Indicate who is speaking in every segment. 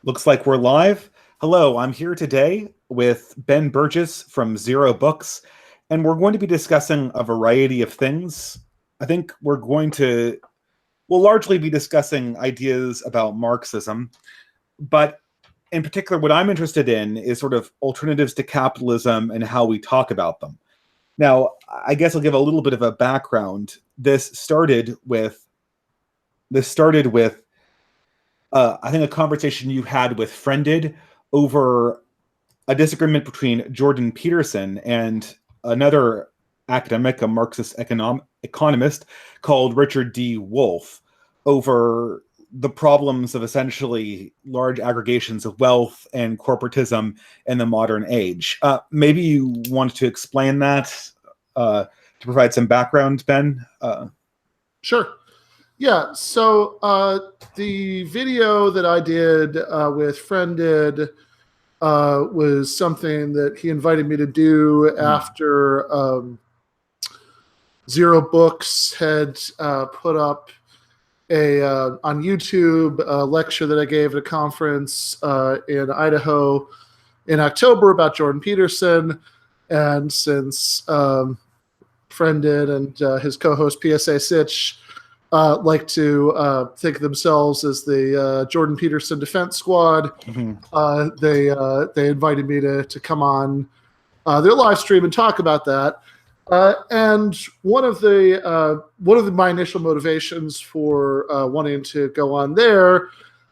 Speaker 1: Looks like we're live. Hello, I'm here today with Ben Burgis from Zero Books, and we're going to be discussing a variety of things. I think we'll largely be discussing ideas about Marxism, but in particular, what I'm interested in is sort of alternatives to capitalism and how we talk about them. Now, I guess I'll give a little bit of a background. This started with I think a conversation you had with Friended over a disagreement between Jordan Peterson and another academic, a Marxist economist called Richard D. Wolff, over the problems of essentially large aggregations of wealth and corporatism in the modern age. Maybe you want to explain that to provide some background, Ben?
Speaker 2: Sure. Yeah, so the video that I did with Friended was something that he invited me to do after Zero Books had put up on YouTube a lecture that I gave at a conference in Idaho in October about Jordan Peterson. And since Friended and his co-host PSA Sitch like to think of themselves as the Jordan Peterson Defense Squad. They invited me to come on their live stream and talk about that. And one of my initial motivations for wanting to go on there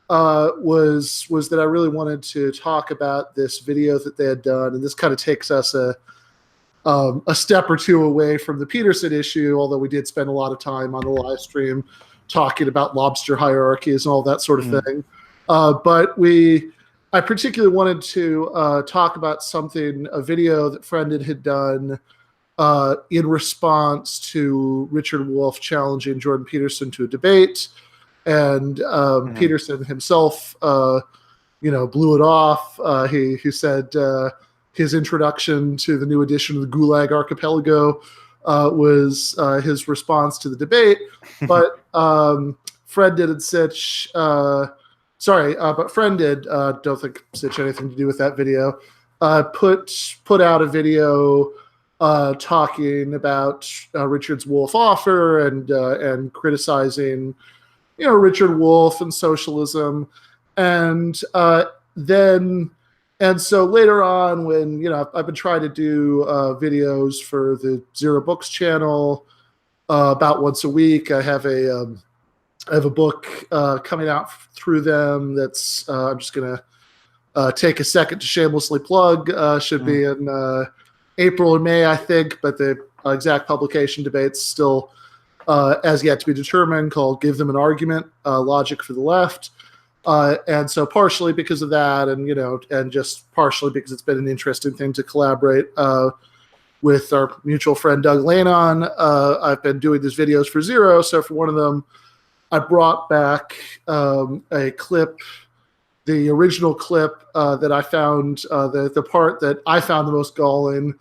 Speaker 2: was that I really wanted to talk about this video that they had done, and this kind of takes us a step or two away from the Peterson issue, although we did spend a lot of time on the live stream talking about lobster hierarchies and all that sort of thing. But I particularly wanted to talk about a video that Friended had done in response to Richard Wolff challenging Jordan Peterson to a debate. And Peterson himself, blew it off. He said his introduction to the new edition of the Gulag Archipelago was his response to the debate. But Friended and Sitch, don't think Sitch had anything to do with that video, put out a video talking about Richard Wolff's offer and criticizing, Richard Wolff and socialism. And so later on, when I've been trying to do videos for the Zero Books channel about once a week. I have a book coming out through them that's I'm just gonna take a second to shamelessly plug. Should be in April and May, I think, but the exact publication debate's still as yet to be determined. Called "Give Them an Argument: Logic for the Left." And so partially because of that, and just partially because it's been an interesting thing to collaborate with our mutual friend Doug Lane on, I've been doing these videos for Zero. So for one of them, I brought back a clip, the original clip that I found, the part that I found the most galling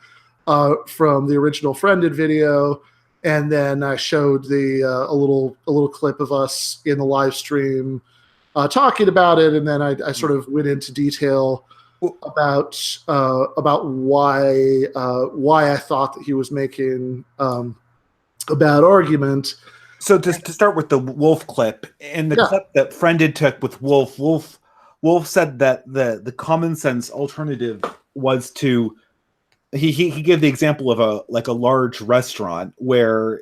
Speaker 2: from the original Friended video. And then I showed a little clip of us in the live stream talking about it, and then I sort of went into detail about why I thought that he was making a bad argument.
Speaker 1: So to start with the Wolff clip, in the clip that Friended took with Wolff said that the common sense alternative was to he gave the example of a large restaurant where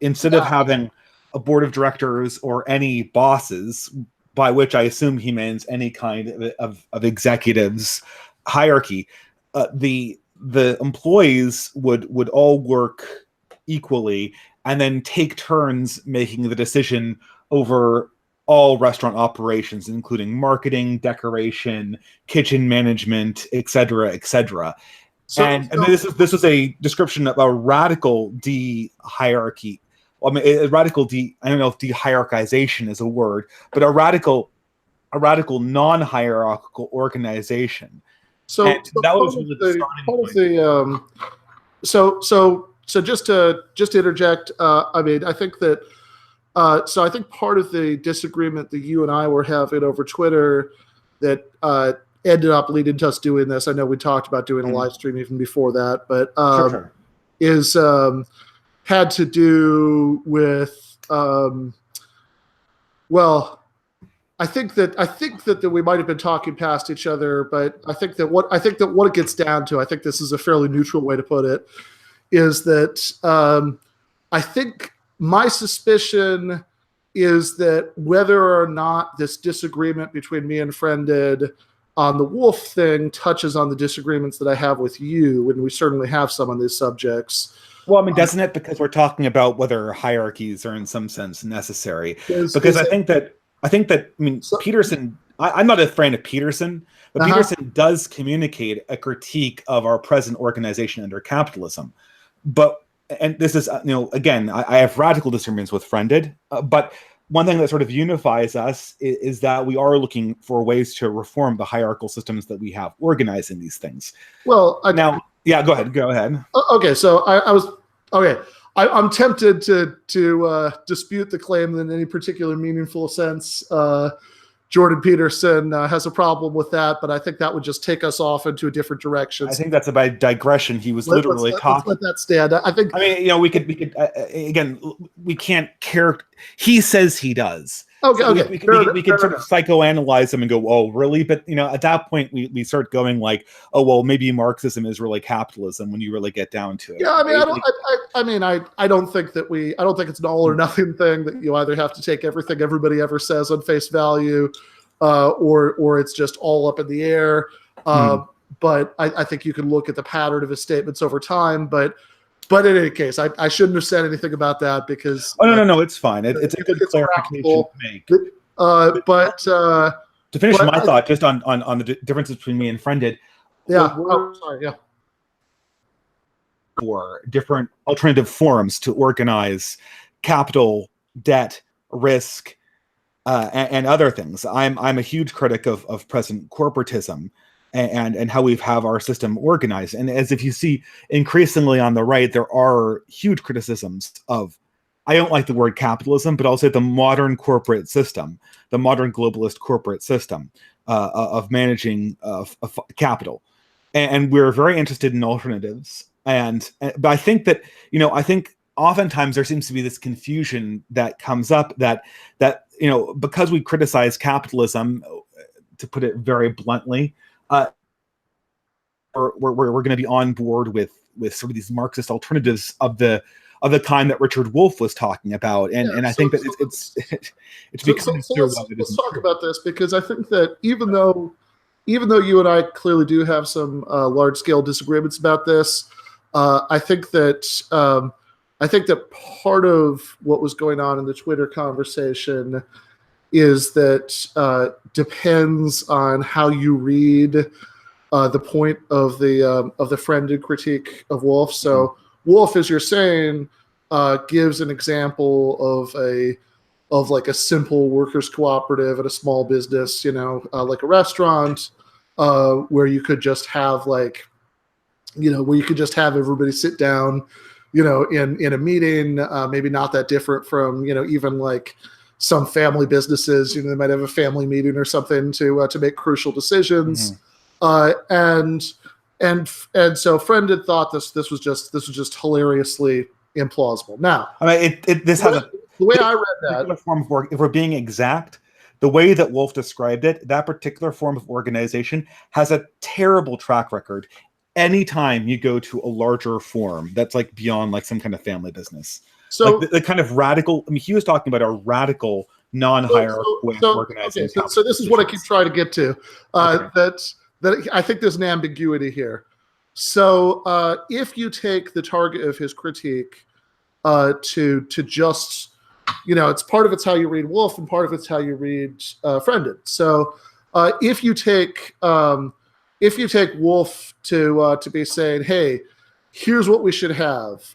Speaker 1: instead of having a board of directors or any bosses, by which I assume he means any kind of executives hierarchy, the employees would all work equally and then take turns making the decision over all restaurant operations, including marketing, decoration, kitchen management, etc., etc. And this was a description of a radical de-hierarchy. I mean, I don't know if de-hierarchization is a word, but a radical non-hierarchical organization.
Speaker 2: So that was really the starting point. So just to interject, I mean, I think that I think part of the disagreement that you and I were having over Twitter ended up leading to us doing this. I know we talked about doing a live stream even before that, but
Speaker 1: Sure.
Speaker 2: is had to do with well, I think that we might have been talking past each other, but I think that what it gets down to, I think this is a fairly neutral way to put it, is that I think my suspicion is that whether or not this disagreement between me and Friended on the wolf thing touches on the disagreements that I have with you, and we certainly have some on these subjects.
Speaker 1: Well, I mean, doesn't it? Because we're talking about whether hierarchies are in some sense necessary. Because I think that Peterson, I'm not a fan of Peterson, but Peterson does communicate a critique of our present organization under capitalism. And this is, again, I have radical disagreements with Friended, but one thing that sort of unifies us is that we are looking for ways to reform the hierarchical systems that we have organizing these things.
Speaker 2: Well,
Speaker 1: yeah, go ahead.
Speaker 2: Okay, so I'm tempted to dispute the claim that in any particular meaningful sense, Jordan Peterson has a problem with that, but I think that would just take us off into a different direction.
Speaker 1: I think that's a digression. He was literally talking.
Speaker 2: Let's let that stand. I think.
Speaker 1: I mean, we could again, we can't care. He says he does.
Speaker 2: Okay,
Speaker 1: so
Speaker 2: okay.
Speaker 1: We can sort of psychoanalyze him and go, oh, really? But at that point, we start going like, oh, well, maybe Marxism is really capitalism when you really get down to it.
Speaker 2: Yeah, I mean, I don't think it's an all or nothing thing that you either have to take everything everybody ever says on face value, or it's just all up in the air. But I think you can look at the pattern of his statements over time. But in any case, I shouldn't have said anything about that because...
Speaker 1: Oh, no, it's fine. It's a good clarification to make.
Speaker 2: To
Speaker 1: finish my thought, just on the differences between me and Friended.
Speaker 2: Yeah.
Speaker 1: For different alternative forms to organize capital, debt, risk, and other things. I'm a huge critic of present corporatism and how we have our system organized. And as if you see increasingly on the right, there are huge criticisms of, I don't like the word capitalism, but I'll say the modern corporate system, the modern globalist corporate system of managing capital. And we're very interested in alternatives. But I think that, oftentimes there seems to be this confusion that comes up that because we criticize capitalism, to put it very bluntly, we're going to be on board with sort of these Marxist alternatives of the kind that Richard Wolff was talking about, and I think that it's becoming clear.
Speaker 2: Let's talk about this, because I think that even though you and I clearly do have some large scale disagreements about this, I think that part of what was going on in the Twitter conversation is that depends on how you read the point of the Friended critique of Wolff. So Wolff, as you're saying, gives an example of like a simple workers cooperative at a small business, like a restaurant, where you could just have everybody sit down, in a meeting, maybe not that different from, even like some family businesses, they might have a family meeting or something to make crucial decisions. And so Friended thought this was just hilariously implausible. Now,
Speaker 1: I mean, the way I read that form of work, if we're being exact, the way that Wolff described it, that particular form of organization has a terrible track record. Anytime you go to a larger form that's like beyond like some kind of family business, so like the kind of radical. I mean, he was talking about a radical non-hierarchical way of organizing.
Speaker 2: Okay, so this is what I keep trying to get to. That I think there's an ambiguity here. So if you take the target of his critique to just, it's part of it's how you read Wolff and part of it's how you read Friended. So if you take Wolff to be saying, hey, here's what we should have: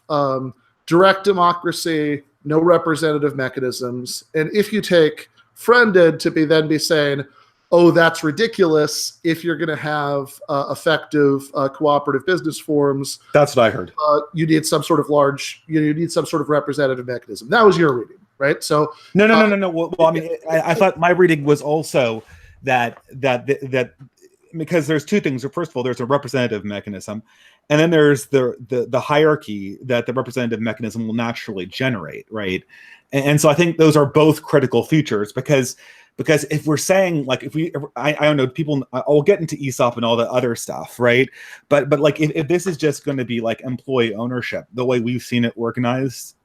Speaker 2: direct democracy, no representative mechanisms. And if you take Friended to be saying, oh, that's ridiculous, if you're going to have effective cooperative business forms.
Speaker 1: That's what I heard.
Speaker 2: You need some sort of representative mechanism. That was your reading, right? So
Speaker 1: no. Well, I mean, I thought my reading was also that because there's two things. First of all, there's a representative mechanism, and then there's the hierarchy that the representative mechanism will naturally generate, right? And so I think those are both critical features because if we're saying like I don't know, people, I'll get into ESOP and all the other stuff, right? But like if this is just going to be like employee ownership, the way we've seen it organized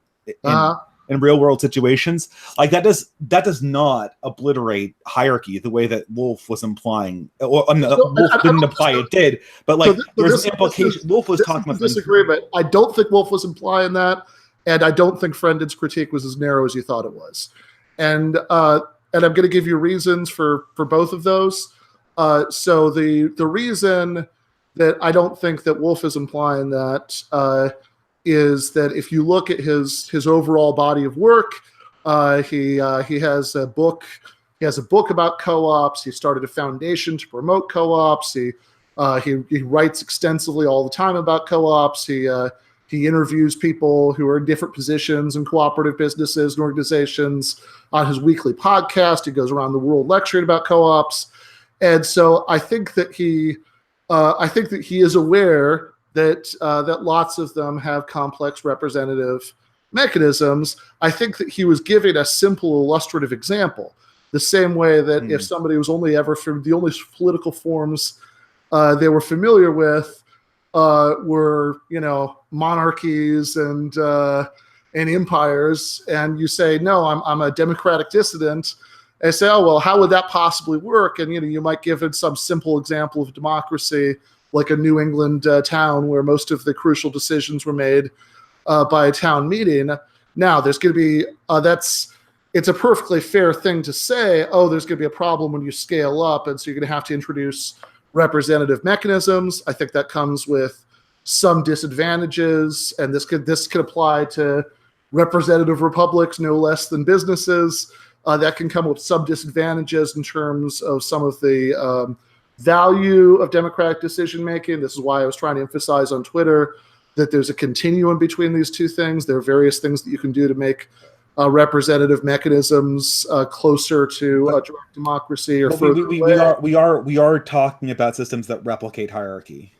Speaker 1: in real world situations, like that does not obliterate hierarchy the way that Wolf was implying. Well, Wolf didn't imply it did, but like there's an implication. Wolf was talking about
Speaker 2: disagreement. I don't think Wolf was implying that, and I don't think Friended's critique was as narrow as you thought it was. And I'm going to give you reasons for both of those. So the reason that I don't think that Wolf is implying that is that if you look at his overall body of work, he has a book. He has a book about co-ops. He started a foundation to promote co-ops. He writes extensively all the time about co-ops. He interviews people who are in different positions in cooperative businesses and organizations on his weekly podcast. He goes around the world lecturing about co-ops, and so I think that he is aware that lots of them have complex representative mechanisms. I think that he was giving a simple illustrative example, the same way that if somebody was only ever from the only political forms they were familiar with were, monarchies and empires, and you say, no, I'm a democratic dissident. I say, oh, well, how would that possibly work? And, you might give it some simple example of democracy, like a New England town where most of the crucial decisions were made by a town meeting. Now, there's going to be, it's a perfectly fair thing to say, oh, there's going to be a problem when you scale up, and so you're going to have to introduce representative mechanisms. I think that comes with some disadvantages, and this could apply to representative republics no less than businesses. That can come with some disadvantages in terms of some of the value of democratic decision making. This is why I was trying to emphasize on Twitter that there's a continuum between these two things. There are various things that you can do to make representative mechanisms closer to direct democracy or further away.
Speaker 1: We are talking about systems that replicate hierarchy.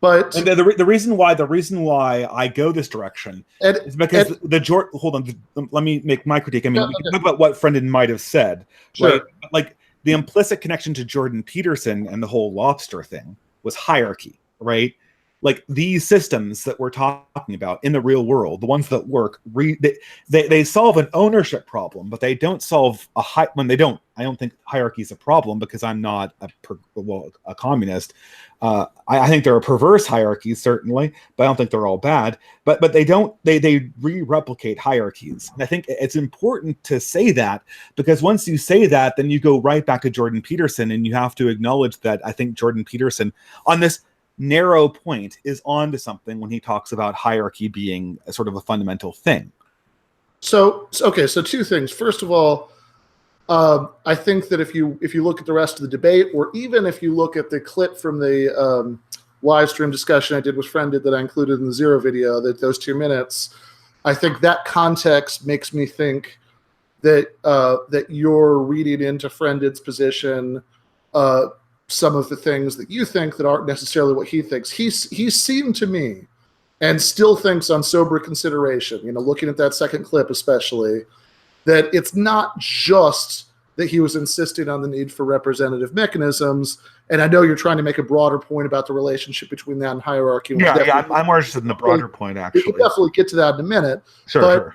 Speaker 2: But
Speaker 1: and the reason why I go this direction is because hold on, let me make my critique. I mean, we can talk about what Friended might have said,
Speaker 2: sure.
Speaker 1: Right? Like the implicit connection to Jordan Peterson and the whole lobster thing was hierarchy, right? Like these systems that we're talking about in the real world, the ones that work, they solve an ownership problem, but they don't solve I don't think hierarchy is a problem because I'm not a communist. I think there are perverse hierarchies certainly, but I don't think they're all bad. But they re-replicate hierarchies, and I think it's important to say that because once you say that, then you go right back to Jordan Peterson, and you have to acknowledge that I think Jordan Peterson on this narrow point is on to something when he talks about hierarchy being a sort of a fundamental thing.
Speaker 2: So two things. First of all, I think that if you look at the rest of the debate, or even if you look at the clip from the live stream discussion I did with Friended that I included in the Zero video, that those 2 minutes, I think that context makes me think that you're reading into Friended's position some of the things that you think that aren't necessarily what he thinks. He seemed to me, and still thinks on sober consideration, looking at that second clip especially, that it's not just that he was insisting on the need for representative mechanisms. And I know you're trying to make a broader point about the relationship between that and hierarchy.
Speaker 1: Yeah, I'm more interested in the broader point, actually.
Speaker 2: We can definitely get to that in a minute.
Speaker 1: Sure.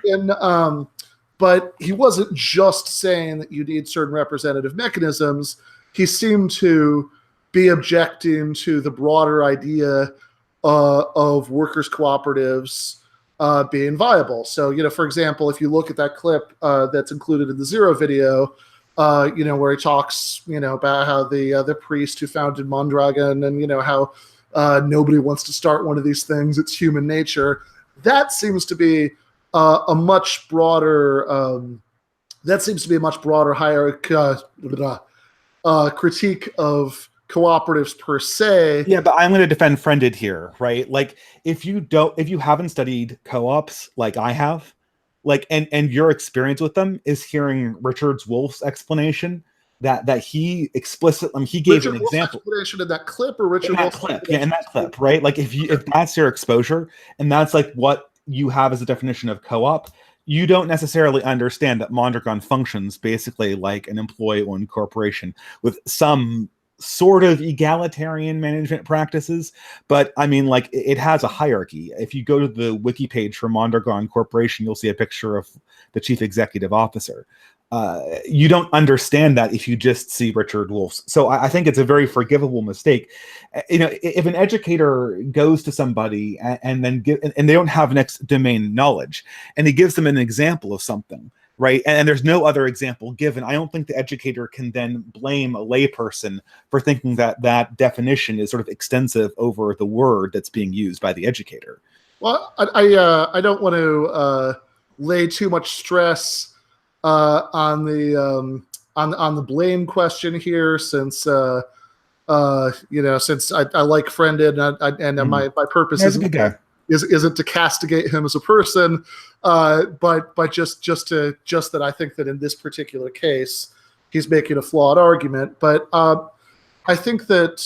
Speaker 2: But he wasn't just saying that you need certain representative mechanisms. He seemed to be objecting to the broader idea of workers' cooperatives being viable. So, for example, if you look at that clip that's included in the Zero video, where he talks, about how the priest who founded Mondragon and, how nobody wants to start one of these things, it's human nature. That seems to be a much broader critique of cooperatives per se.
Speaker 1: Yeah, but I'm going to defend Friended here, right? Like if you haven't studied co-ops like I have, like and your experience with them is hearing Richard Wolff's explanation, that he explicitly, he gave
Speaker 2: Richard
Speaker 1: an
Speaker 2: Wolff's
Speaker 1: example
Speaker 2: explanation in that clip, or Richard
Speaker 1: in that
Speaker 2: Wolff's
Speaker 1: clip.
Speaker 2: explanation?
Speaker 1: Yeah, in that clip, right? Like if that's your exposure and that's like what you have as a definition of co-op, you don't necessarily understand that Mondragon functions basically like an employee-owned corporation with some sort of egalitarian management practices. But I mean, like, it has a hierarchy. If you go to the wiki page for Mondragon Corporation, you'll see a picture of the chief executive officer. You don't understand that if you just see Richard Wolff's. So I think it's a very forgivable mistake. You know, if an educator goes to somebody and then and they don't have next domain knowledge, and he gives them an example of something, right? And there's no other example given. I don't think the educator can then blame a layperson for thinking that that definition is sort of extensive over the word that's being used by the educator.
Speaker 2: Well, I don't want to lay too much stress on the blame question here, since since I like Friended, and my purpose isn't to castigate him as a person, but just that I think that in this particular case he's making a flawed argument. But I think that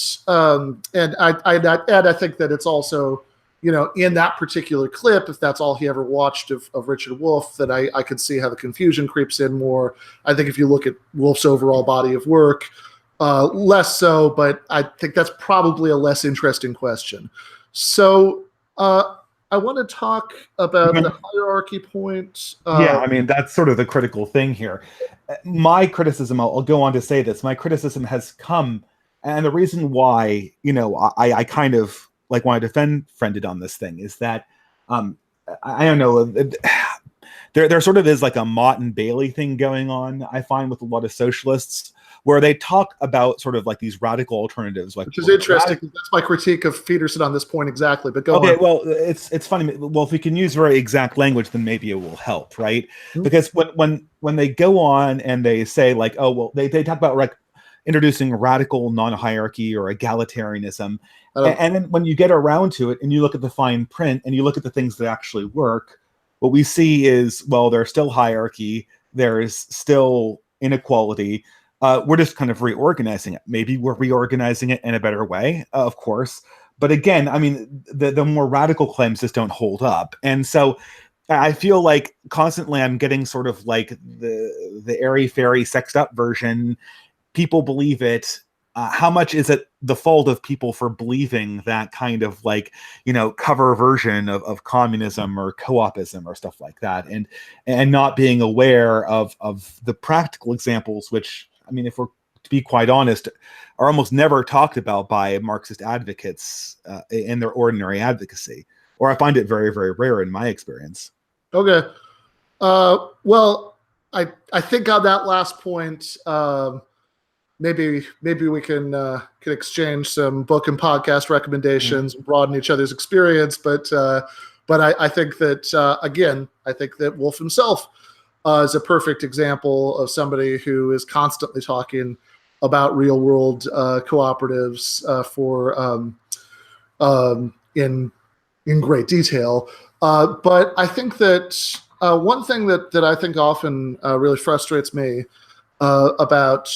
Speaker 2: and I think that it's also, in that particular clip, if that's all he ever watched of Richard Wolff, that I could see how the confusion creeps in more. I think if you look at Wolff's overall body of work, less so, but I think that's probably a less interesting question. So I want to talk about the hierarchy point.
Speaker 1: Yeah, I mean, that's sort of the critical thing here. My criticism, I'll go on to say this, my criticism has come, and the reason why, I kind of like want to defend Friended on this thing is that I don't know, there sort of is like a Mott and Bailey thing going on, I find, with a lot of socialists, where they talk about sort of like these radical alternatives, like,
Speaker 2: which is interesting. That's my critique of Peterson on this point exactly. But go on.
Speaker 1: Okay, well, it's funny. Well, if we can use very exact language, then maybe it will help, right? Mm-hmm. Because when they go on and they say like, oh well, they talk about like introducing radical non-hierarchy or egalitarianism, and then when you get around to it and you look at the fine print and you look at the things that actually work, what we see is, well, there's still hierarchy, there is still inequality. We're just kind of reorganizing it. Maybe we're reorganizing it in a better way, of course. But again, I mean, the more radical claims just don't hold up. And so I feel like constantly I'm getting sort of like the airy-fairy sexed up version. People believe it. How much is it the fault of people for believing that kind of like, cover version of communism or co-opism or stuff like that, and not being aware of the practical examples, which, I mean, if we're to be quite honest, are almost never talked about by Marxist advocates in their ordinary advocacy, or I find it very, very rare in my experience.
Speaker 2: Okay. Well, I think on that last point, maybe we can exchange some book and podcast recommendations, and broaden each other's experience. But I think that again, I think that Wolff himself is a perfect example of somebody who is constantly talking about real world cooperatives in great detail. But I think that one thing that I think often really frustrates me about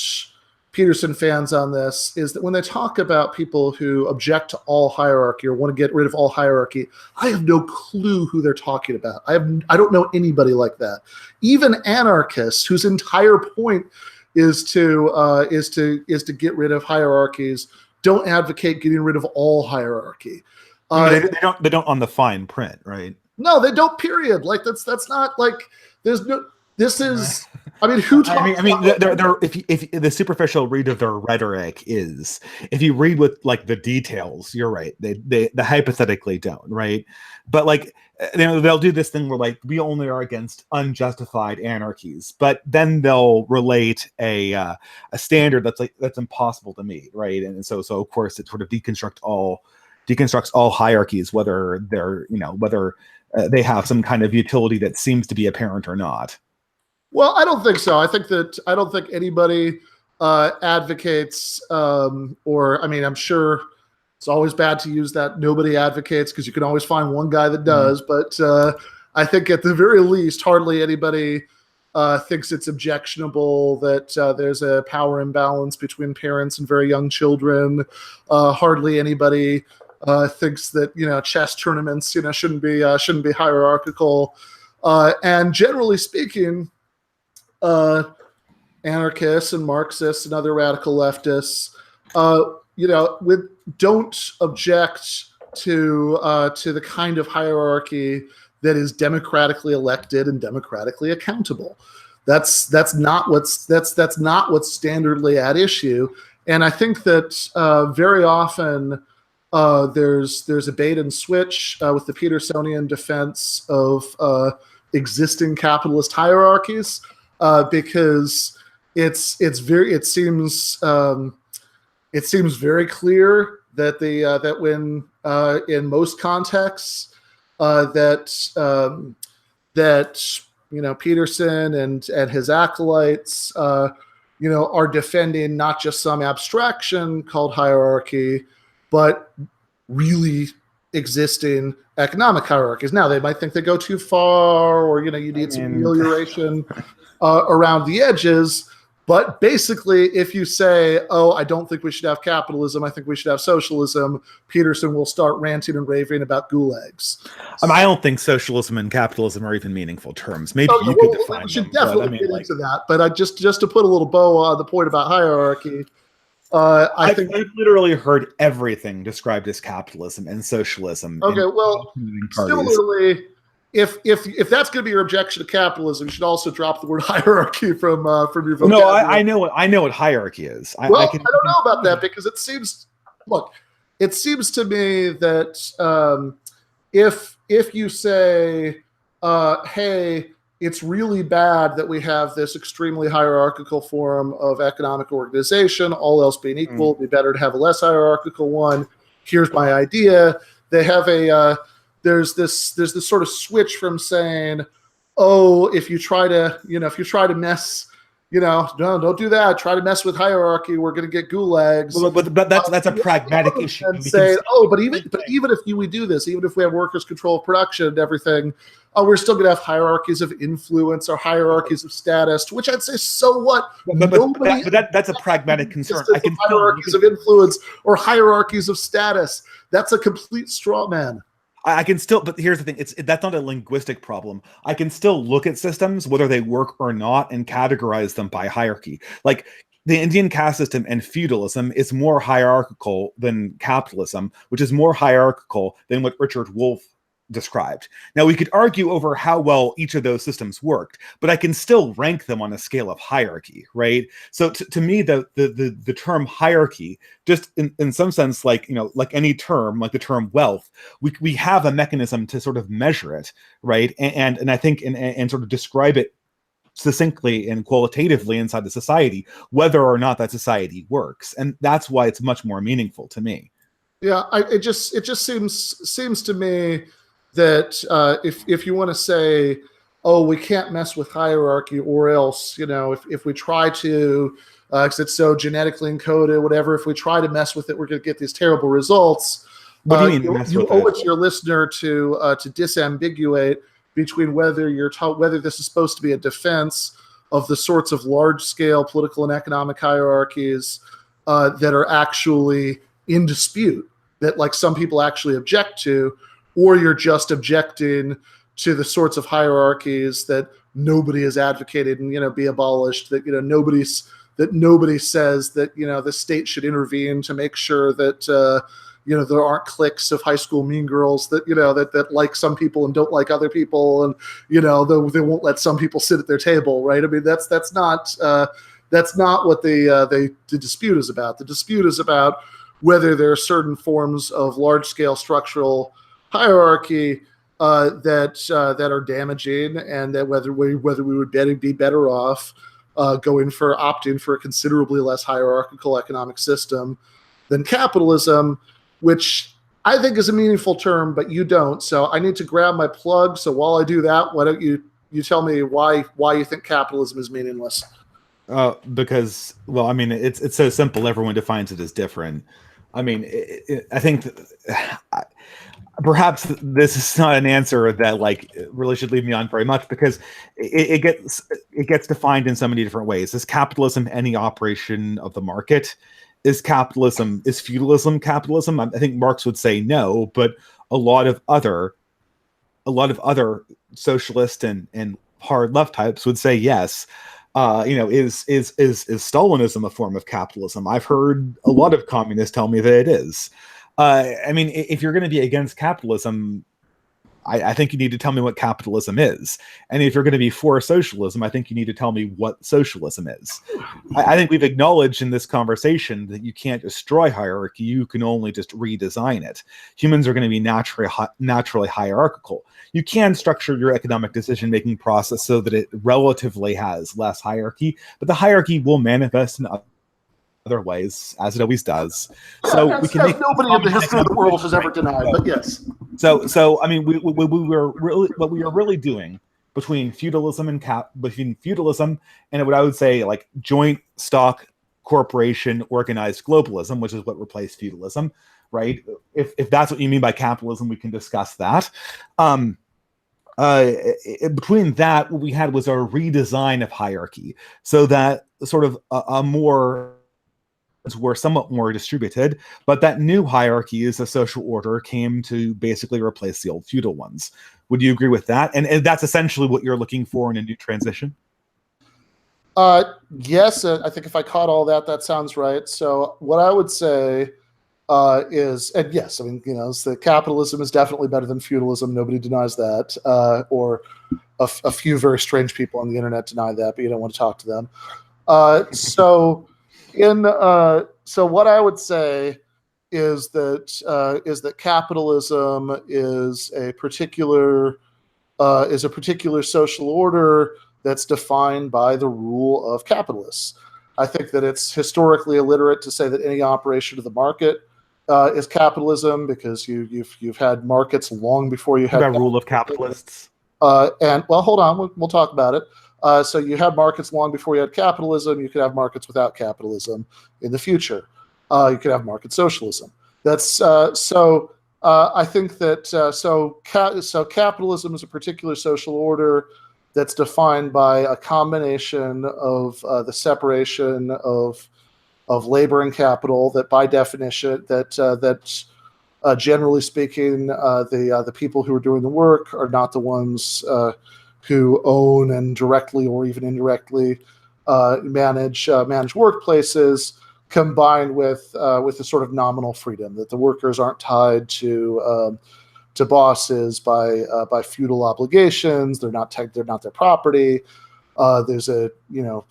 Speaker 2: Peterson fans on this is that when they talk about people who object to all hierarchy or want to get rid of all hierarchy, I have no clue who they're talking about. I don't know anybody like that. Even anarchists, whose entire point is to get rid of hierarchies, don't advocate getting rid of all hierarchy.
Speaker 1: They don't on the fine print, right?
Speaker 2: No, they don't. Period. Like that's not like there's no. This is. I mean, who talks?
Speaker 1: I mean, if the superficial read of their rhetoric is, if you read with like the details, you're right. They hypothetically don't, right? But like, they'll do this thing where like we only are against unjustified anarchies, but then they'll relate a standard that's impossible to meet, right? And so of course it sort of deconstructs all hierarchies, whether they're whether they have some kind of utility that seems to be apparent or not.
Speaker 2: Well, I don't think so. I don't think anybody advocates, or I mean, I'm sure it's always bad to use that nobody advocates because you can always find one guy that does. Mm-hmm. But I think at the very least, hardly anybody thinks it's objectionable that there's a power imbalance between parents and very young children. Hardly anybody thinks that chess tournaments shouldn't be hierarchical. And generally speaking, anarchists and Marxists and other radical leftists, don't object to the kind of hierarchy that is democratically elected and democratically accountable. That's not what's standardly at issue. And I think that very often there's a bait and switch with the Petersonian defense of existing capitalist hierarchies because it seems very clear that that when in most contexts that Peterson and his acolytes are defending not just some abstraction called hierarchy, but really existing economic hierarchies. Now they might think they go too far, or you need some amelioration around the edges. But basically, if you say, "Oh, I don't think we should have capitalism. I think we should have socialism," Peterson will start ranting and raving about gulags.
Speaker 1: I don't think socialism and capitalism are even meaningful terms. Maybe you could define them.
Speaker 2: We should definitely get into that. But just to put a little bow on the point about hierarchy, I think
Speaker 1: I've literally heard everything described as capitalism and socialism.
Speaker 2: Okay, well, similarly, if that's going to be your objection to capitalism, you should also drop the word hierarchy from your vocabulary.
Speaker 1: No, I know what hierarchy is.
Speaker 2: I don't know about that because it seems to me that if you say, hey, it's really bad that we have this extremely hierarchical form of economic organization, all else being equal, it'd be better to have a less hierarchical one. Here's my idea. They have there's this sort of switch from saying, oh, if you try to mess, no, don't do that. Try to mess with hierarchy, we're going to get gulags.
Speaker 1: Well, but that's a pragmatic issue.
Speaker 2: And say, but even if we do this, even if we have workers' control of production and everything, we're still going to have hierarchies of influence or hierarchies of status. Which I'd say, so what?
Speaker 1: But that's a pragmatic concern. I can
Speaker 2: hierarchies of influence or hierarchies of status. That's a complete straw man.
Speaker 1: I can still, but here's the thing: that's not a linguistic problem. I can still look at systems, whether they work or not, and categorize them by hierarchy. Like the Indian caste system and feudalism is more hierarchical than capitalism, which is more hierarchical than what Richard Wolff described. Now we could argue over how well each of those systems worked, but I can still rank them on a scale of hierarchy, right? So to me, the term hierarchy, just in some sense, like any term, like the term wealth, we have a mechanism to sort of measure it, right? And I think and sort of describe it succinctly and qualitatively inside the society, whether or not that society works, and that's why it's much more meaningful to me.
Speaker 2: Yeah, it just seems to me that if you want to say, oh, we can't mess with hierarchy, or else, if we try to, because it's so genetically encoded, whatever, if we try to mess with it, we're going to get these terrible results.
Speaker 1: What do you mean?
Speaker 2: You owe it to your listener to disambiguate between whether this is supposed to be a defense of the sorts of large-scale political and economic hierarchies that are actually in dispute, that like some people actually object to, or you're just objecting to the sorts of hierarchies that nobody has advocated and be abolished, that nobody says that the state should intervene to make sure that there aren't cliques of high school mean girls that that like some people and don't like other people, and they won't let some people sit at their table, right? I mean that's not what the dispute is about. The dispute is about whether there are certain forms of large-scale structural hierarchy that are damaging, and that whether we would be better off opting for a considerably less hierarchical economic system than capitalism, which I think is a meaningful term, but you don't. So I need to grab my plug. So while I do that, why don't you tell me why you think capitalism is meaningless?
Speaker 1: Because, well, I mean, it's so simple. Everyone defines it as different. I mean, I think perhaps this is not an answer that like really should leave me on very much, because it gets defined in so many different ways. Is capitalism any operation of the market? Is feudalism capitalism? I think Marx would say no, but a lot of other socialist and hard left types would say yes. Is Stalinism a form of capitalism? I've heard a lot of communists tell me that it is. I mean, if you're going to be against capitalism, I think you need to tell me what capitalism is. And if you're going to be for socialism, I think you need to tell me what socialism is. I think we've acknowledged in this conversation that you can't destroy hierarchy, you can only just redesign it. Humans are going to be naturally hierarchical. You can structure your economic decision-making process so that it relatively has less hierarchy, but the hierarchy will manifest in other ways, as it always does. So we can make
Speaker 2: nobody in the history of the world has ever denied, but yes.
Speaker 1: So I mean, we were really what we are really doing between feudalism and what I would say like joint stock corporation organized globalism, which is what replaced feudalism, right? If that's what you mean by capitalism, we can discuss that. Between that, what we had was a redesign of hierarchy, so that sort of were somewhat more distributed, but that new hierarchy as a social order came to basically replace the old feudal ones. Would you agree with that? And that's essentially what you're looking for in a new transition?
Speaker 2: Yes, I think if I caught all that, that sounds right. So what I would say is, and yes, I mean, the capitalism is definitely better than feudalism. Nobody denies that, or a few very strange people on the internet deny that, but you don't want to talk to them. So what I would say is that capitalism is a particular social order that's defined by the rule of capitalists. I think that it's historically illiterate to say that any operation of the market is capitalism, because you've had markets long before you had
Speaker 1: the rule of capitalists.
Speaker 2: And well, hold on, we'll talk about it. So you had markets long before you had capitalism. You could have markets without capitalism in the future. You could have market socialism. That's I think that capitalism is a particular social order that's defined by a combination of the separation of labor and capital. That by definition, generally speaking, the people who are doing the work are not the ones who own and directly or even indirectly manage workplaces, combined with a sort of nominal freedom, that the workers aren't tied to bosses by feudal obligations. They're not their property. There's a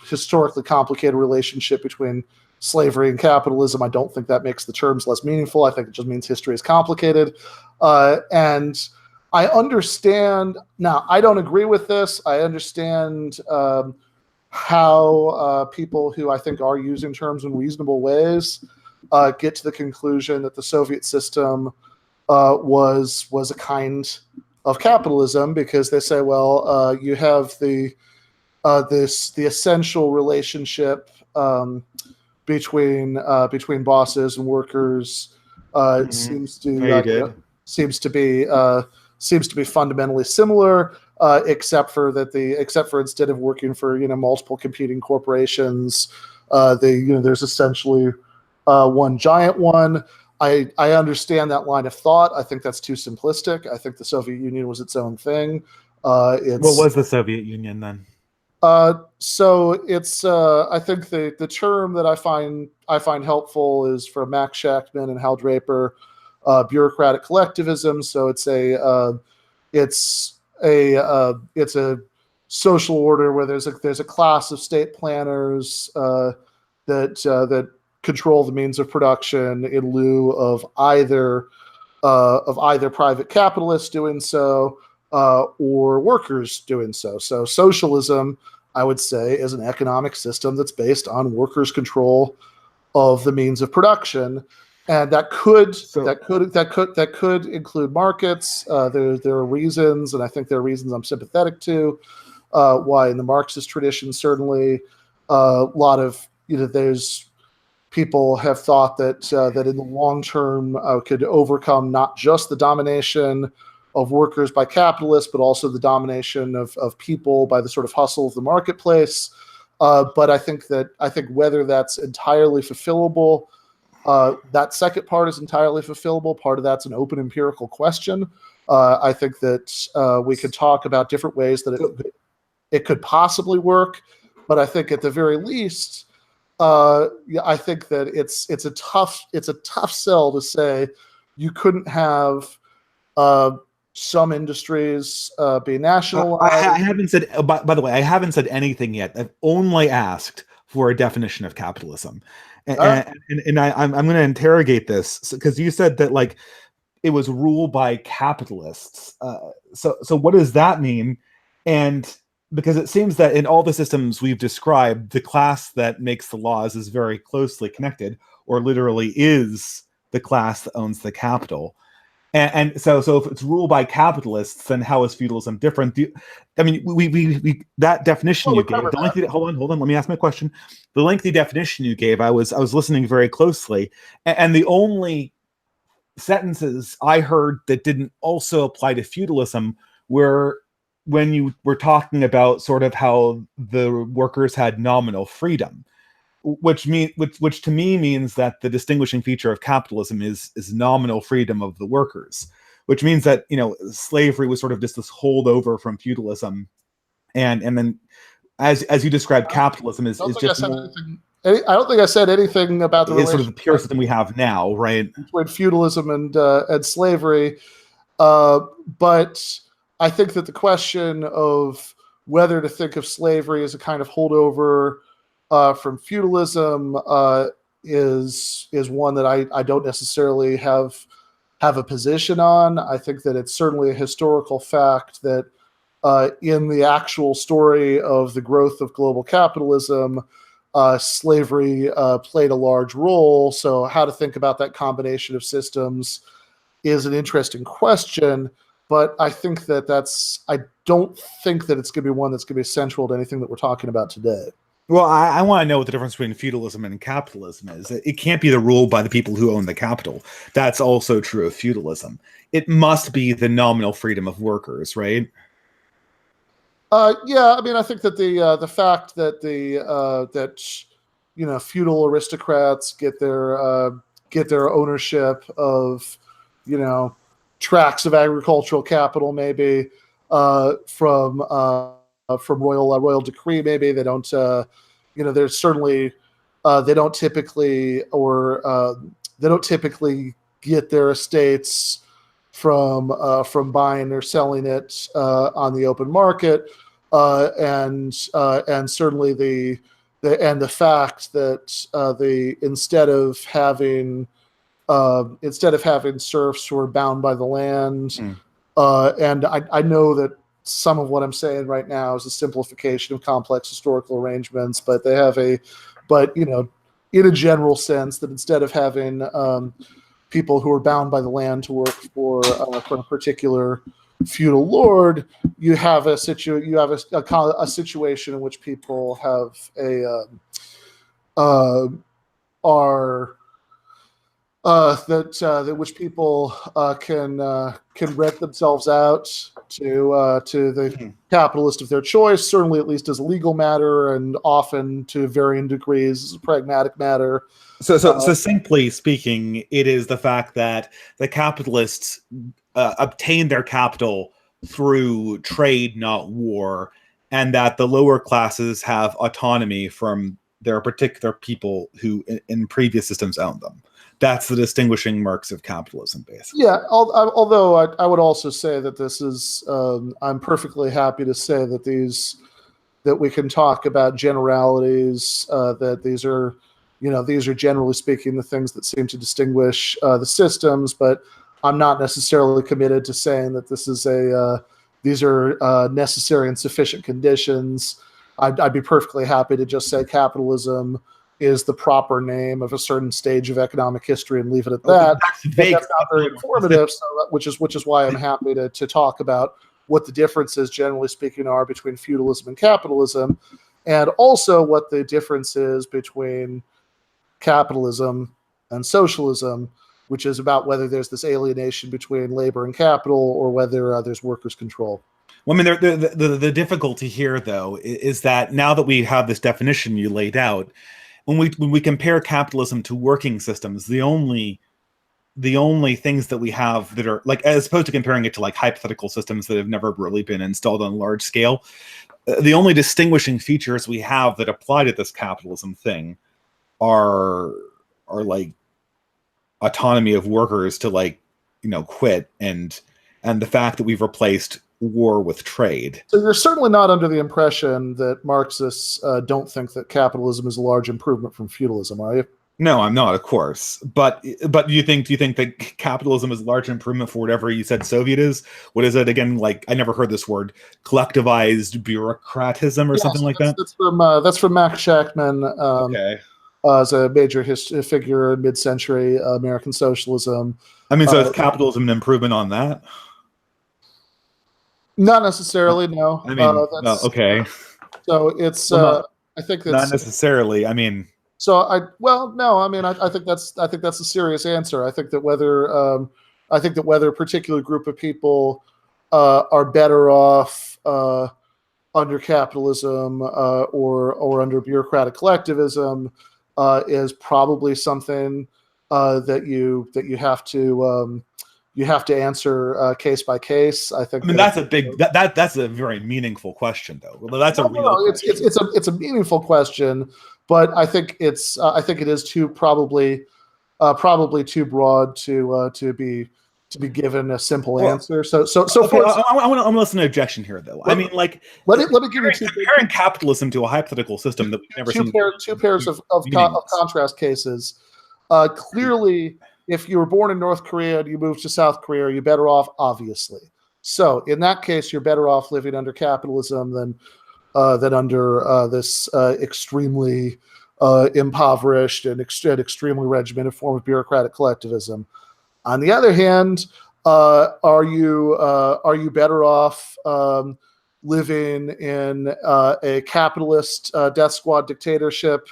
Speaker 2: historically complicated relationship between slavery and capitalism. I don't think that makes the terms less meaningful. I think it just means history is complicated, and I understand. Now, I don't agree with this. I understand how people who I think are using terms in reasonable ways get to the conclusion that the Soviet system was a kind of capitalism, because they say, well, you have the essential relationship between bosses and workers. It seems to be fundamentally similar, except for instead of working for multiple competing corporations, there's essentially one giant one. I understand that line of thought. I think that's too simplistic. I think the Soviet Union was its own thing.
Speaker 1: What was the Soviet Union then?
Speaker 2: So it's I think the term that I find helpful is from Max Shachtman and Hal Draper, bureaucratic collectivism. So it's a social order where there's a class of state planners that control the means of production in lieu of either private capitalists doing so or workers doing so. So socialism, I would say, is an economic system that's based on workers' control of the means of production, and that could include markets. There are reasons, and I think there are reasons I'm sympathetic to, why in the Marxist tradition certainly a lot of there's people have thought that that in the long term could overcome not just the domination of workers by capitalists, but also the domination of people by the sort of hustle of the marketplace. But I think whether that's entirely fulfillable, that second part is entirely fulfillable. Part of that's an open empirical question. I think that we could talk about different ways that it could possibly work, but I think at the very least, I think that it's a tough sell to say you couldn't have some industries be nationalized.
Speaker 1: I haven't said. By the way, I haven't said anything yet. I've only asked for a definition of capitalism, and I'm going to interrogate this because you said that like it was ruled by capitalists. So what does that mean? And because it seems that in all the systems we've described, the class that makes the laws is very closely connected, or literally is the class that owns the capital. And so if it's ruled by capitalists, then how is feudalism different? I mean, we that definition you gave. Hold on. Let me ask my question. The lengthy definition you gave, I was listening very closely, and the only sentences I heard that didn't also apply to feudalism were when you were talking about sort of how the workers had nominal freedom, which to me means that the distinguishing feature of capitalism is nominal freedom of the workers, which means that slavery was sort of just this holdover from feudalism, and then as you described, capitalism is just.
Speaker 2: I don't think I said anything about the
Speaker 1: sort of the pure system we have now, right?
Speaker 2: Between feudalism and slavery, but I think that the question of whether to think of slavery as a kind of holdover from feudalism is one that I don't necessarily have a position on. I think that it's certainly a historical fact that in the actual story of the growth of global capitalism, slavery played a large role. So how to think about that combination of systems is an interesting question. But I think I don't think that it's going to be one that's going to be central to anything that we're talking about today.
Speaker 1: Well, I want to know what the difference between feudalism and capitalism is. It can't be the rule by the people who own the capital. That's also true of feudalism. It must be the nominal freedom of workers, right?
Speaker 2: Yeah, I mean, I think that the fact that feudal aristocrats get their ownership of tracts of agricultural capital, maybe from royal decree, maybe they don't. There's certainly they don't typically get their estates from buying or selling it on the open market, and certainly the fact that instead of having serfs who are bound by the land, and I know that some of what I'm saying right now is a simplification of complex historical arrangements, but in a general sense, that instead of having people who are bound by the land to work for a particular feudal lord, you have a situation in which people have which people can rent themselves out to the capitalist of their choice, certainly at least as a legal matter, and often to varying degrees as a pragmatic matter.
Speaker 1: So simply speaking, it is the fact that the capitalists obtain their capital through trade, not war, and that the lower classes have autonomy from their particular people who in previous systems owned them. That's the distinguishing marks of capitalism, basically.
Speaker 2: Yeah, although I would also say that this is, I'm perfectly happy to say that we can talk about generalities, that these are generally speaking the things that seem to distinguish the systems, but I'm not necessarily committed to saying that these are necessary and sufficient conditions. I'd be perfectly happy to just say capitalism is the proper name of a certain stage of economic history and leave it at that. That's not very informative, which is why I'm happy to talk about what the differences, generally speaking, are between feudalism and capitalism, and also what the difference is between capitalism and socialism, which is about whether there's this alienation between labor and capital or whether there's workers' control.
Speaker 1: Well, I mean, the difficulty here, though, is that now that we have this definition you laid out, when we compare capitalism to working systems, the only things that we have that are like, as opposed to comparing it to like hypothetical systems that have never really been installed on a large scale, the only distinguishing features we have that apply to this capitalism thing are like autonomy of workers to like, quit, and the fact that we've replaced war with trade.
Speaker 2: So you're certainly not under the impression that Marxists don't think that capitalism is a large improvement from feudalism, are you?
Speaker 1: No, I'm not, of course. But do you think that capitalism is a large improvement for whatever you said Soviet is? What is it again? Like, I never heard this word, collectivized bureaucratism or something like that?
Speaker 2: That's from Max Shachtman.
Speaker 1: Okay.
Speaker 2: As a major figure in mid-century American socialism.
Speaker 1: I mean, so is capitalism an improvement on that?
Speaker 2: Not necessarily, no.
Speaker 1: I mean, okay.
Speaker 2: So it's,
Speaker 1: well,
Speaker 2: I think that's
Speaker 1: not necessarily. I mean,
Speaker 2: I think that's a serious answer. I think that whether a particular group of people are better off under capitalism or under bureaucratic collectivism is probably something that you have to answer case by case. I think. I
Speaker 1: mean, that's a very meaningful question, though. Well, that's a real.
Speaker 2: It's a meaningful question, but I think it is probably too broad to be given a simple answer. So
Speaker 1: okay, I want to listen to an objection here, though. I mean, like,
Speaker 2: let me give you
Speaker 1: comparing capitalism to a hypothetical system that we've never seen.
Speaker 2: Two pairs of contrast cases. Clearly, if you were born in North Korea and you moved to South Korea, you're better off, obviously. So in that case, you're better off living under capitalism than under this extremely impoverished and extremely regimented form of bureaucratic collectivism. On the other hand, are you better off living in a capitalist death squad dictatorship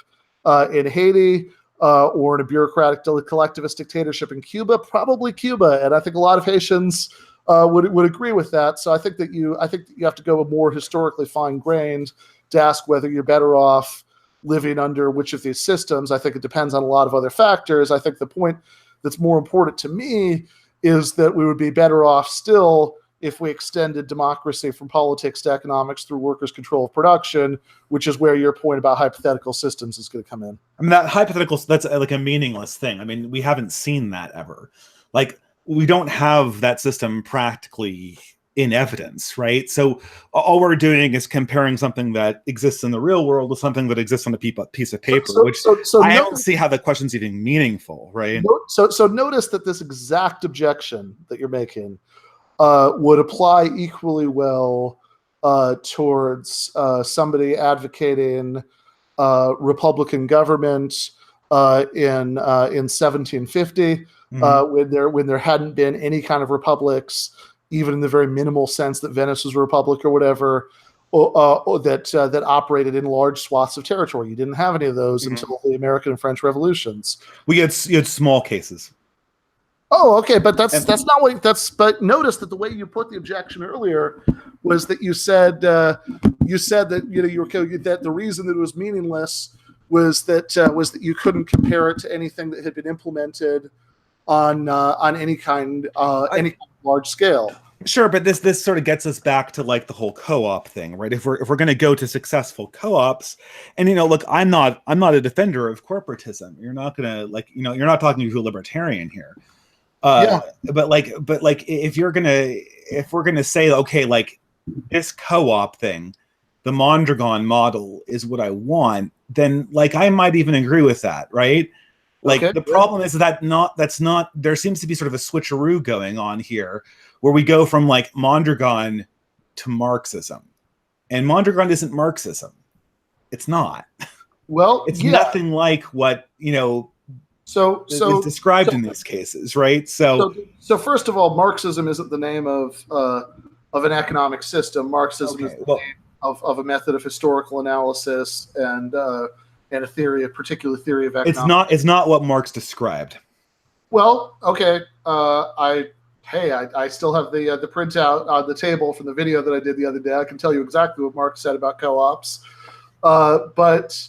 Speaker 2: in Haiti? Or in a bureaucratic collectivist dictatorship in Cuba? Probably Cuba, and I think a lot of Haitians would agree with that. So I think that you have to go more historically fine-grained to ask whether you're better off living under which of these systems. I think it depends on a lot of other factors. I think the point that's more important to me is that we would be better off still if we extended democracy from politics to economics through workers' control of production, which is where your point about hypothetical systems is going to come in.
Speaker 1: I mean, that hypothetical, that's like a meaningless thing. I mean, we haven't seen that ever. Like, we don't have that system practically in evidence, right? So all we're doing is comparing something that exists in the real world with something that exists on a piece of paper, I don't see how the question's even meaningful, right?
Speaker 2: So notice that this exact objection that you're making would apply equally well towards somebody advocating Republican government in 1750, when there hadn't been any kind of republics, even in the very minimal sense that Venice was a republic or whatever, or that operated in large swaths of territory. You didn't have any of those until the American and French revolutions.
Speaker 1: You had small cases.
Speaker 2: Oh, okay, but that's not what that's. But notice that the way you put the objection earlier was that you said that that the reason that it was meaningless was that you couldn't compare it to anything that had been implemented on any kind of large scale.
Speaker 1: Sure, but this sort of gets us back to like the whole co-op thing, right? If we're going to go to successful co-ops, and look, I'm not a defender of corporatism. You're not going to you're not talking to a libertarian here. But if we're gonna say, okay, like this co-op thing, the Mondragon model is what I want, then like I might even agree with that, right? Like the problem is that's not there seems to be sort of a switcheroo going on here where we go from like Mondragon to Marxism. And Mondragon isn't Marxism. It's not. Well, it's nothing like what,
Speaker 2: So
Speaker 1: is described in these cases, right? So
Speaker 2: first of all, Marxism isn't the name of an economic system. Marxism is the name of a method of historical analysis and and a particular theory of economics.
Speaker 1: It's not what Marx described.
Speaker 2: Well, okay. I still have the printout on the table from the video that I did the other day. I can tell you exactly what Marx said about co-ops. But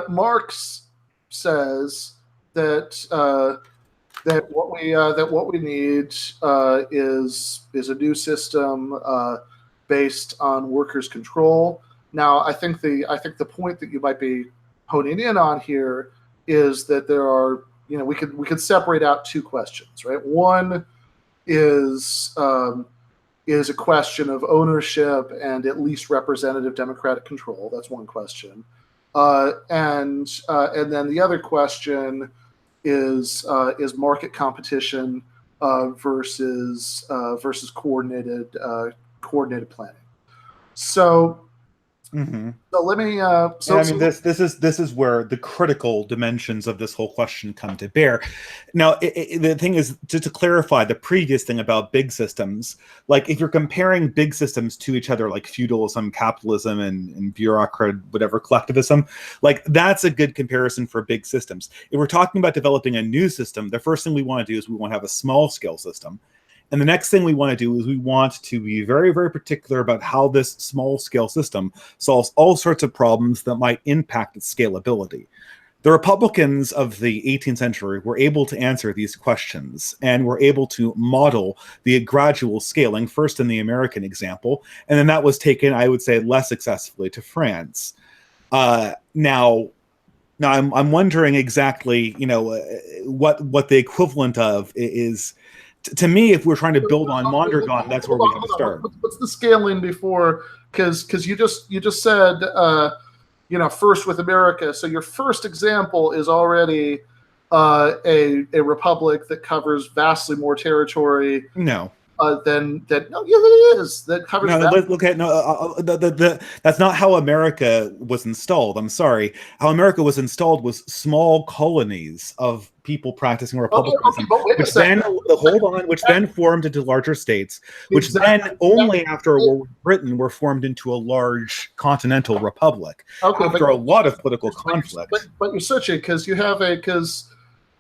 Speaker 2: Marx says that what we need is a new system based on workers' control. Now, I think the point that you might be honing in on here is that there are, we could separate out two questions, right? One is a question of ownership and at least representative democratic control. That's one question, and then the other question is market competition versus coordinated planning. So.
Speaker 1: Mm-hmm.
Speaker 2: So let me.
Speaker 1: This is where the critical dimensions of this whole question come to bear. Now, the thing is, to clarify the previous thing about big systems, like if you're comparing big systems to each other, like feudalism, capitalism, and bureaucrat, whatever, collectivism, like that's a good comparison for big systems. If we're talking about developing a new system, the first thing we want to do is we want to have a small scale system. And the next thing we want to do is we want to be very, very particular about how this small-scale system solves all sorts of problems that might impact its scalability. The Republicans of the 18th century were able to answer these questions and were able to model the gradual scaling, first in the American example, and then that was taken, I would say, less successfully to France. Now I'm wondering exactly, what the equivalent of is. To me, if we're trying to build on Mondragon, that's where we have to start.
Speaker 2: What's the scaling before? Because you just said, first with America. So your first example is already a republic that covers vastly more territory.
Speaker 1: No.
Speaker 2: It is. That covers.
Speaker 1: That's not how America was installed. I'm sorry. How America was installed was small colonies of people practicing republicanism, which then formed into larger states, which then only after a war with Britain were formed into a large continental republic after a lot of political conflict.
Speaker 2: But you're switching because you have because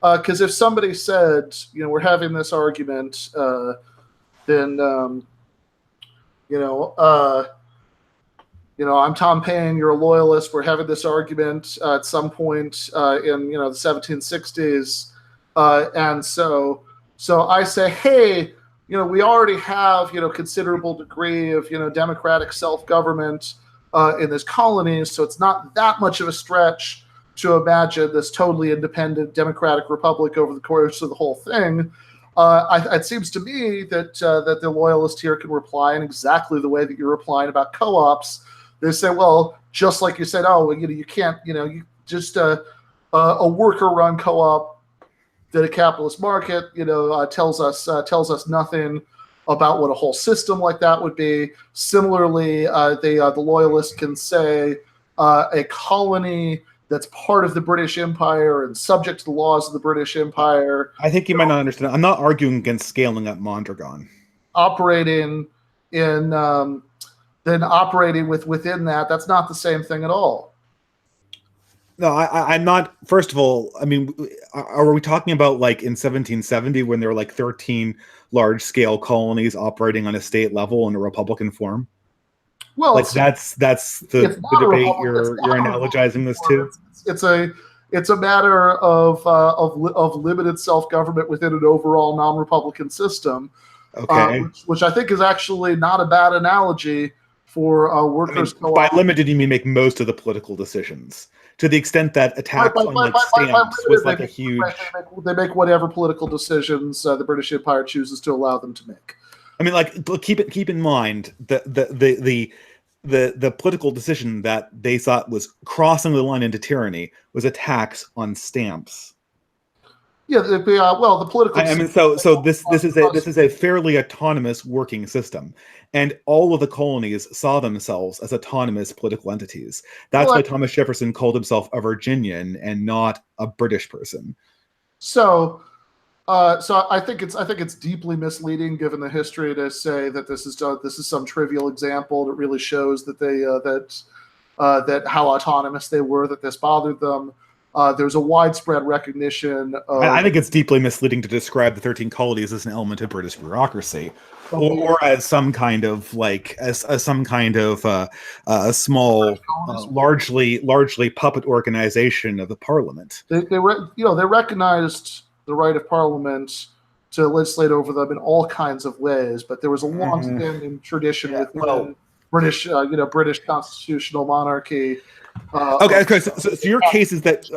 Speaker 2: if somebody said, we're having this argument. Then, I'm Tom Paine, you're a loyalist. We're having this argument at some point in, the 1760s. And so I say, hey, we already have, considerable degree of, democratic self-government in this colony. So it's not that much of a stretch to imagine this totally independent democratic republic over the course of the whole thing. It seems to me that the loyalist here can reply in exactly the way that you're replying about co-ops. They say, well, just like you said, you can't, you just a worker-run co-op that a capitalist market, tells us nothing about what a whole system like that would be. Similarly, the loyalists can say a colony that's part of the British Empire and subject to the laws of the British Empire.
Speaker 1: I think you might not understand. I'm not arguing against scaling up Mondragon.
Speaker 2: Operating within that, that's not the same thing at all.
Speaker 1: No, I'm not. First of all, I mean, are we talking about like in 1770 when there were like 13 large-scale colonies operating on a state level in a Republican form? Well, like that's the debate you're analogizing this to.
Speaker 2: It's a matter of limited self-government within an overall non-Republican system,
Speaker 1: okay.
Speaker 2: Which I think is actually not a bad analogy for workers.
Speaker 1: By limited, you mean make most of the political decisions. To the extent that attacks on like stamps was like a huge.
Speaker 2: They make whatever political decisions the British Empire chooses to allow them to make.
Speaker 1: I mean, like, keep in mind the political decision that they thought was crossing the line into tyranny was a tax on stamps.
Speaker 2: Yeah, the political.
Speaker 1: I mean, so this is a fairly autonomous working system, and all of the colonies saw themselves as autonomous political entities. That's why Thomas Jefferson called himself a Virginian and not a British person.
Speaker 2: So I think it's deeply misleading, given the history, to say that this is some trivial example that really shows that that how autonomous they were, that this bothered them. There's a widespread recognition of...
Speaker 1: I think it's deeply misleading to describe the 13 colonies as an element of British bureaucracy, or as some kind of as some kind of a small, largely puppet organization of the Parliament.
Speaker 2: They recognized the right of Parliament to legislate over them in all kinds of ways, but there was a long-standing tradition within British constitutional monarchy.
Speaker 1: Okay. So your case is that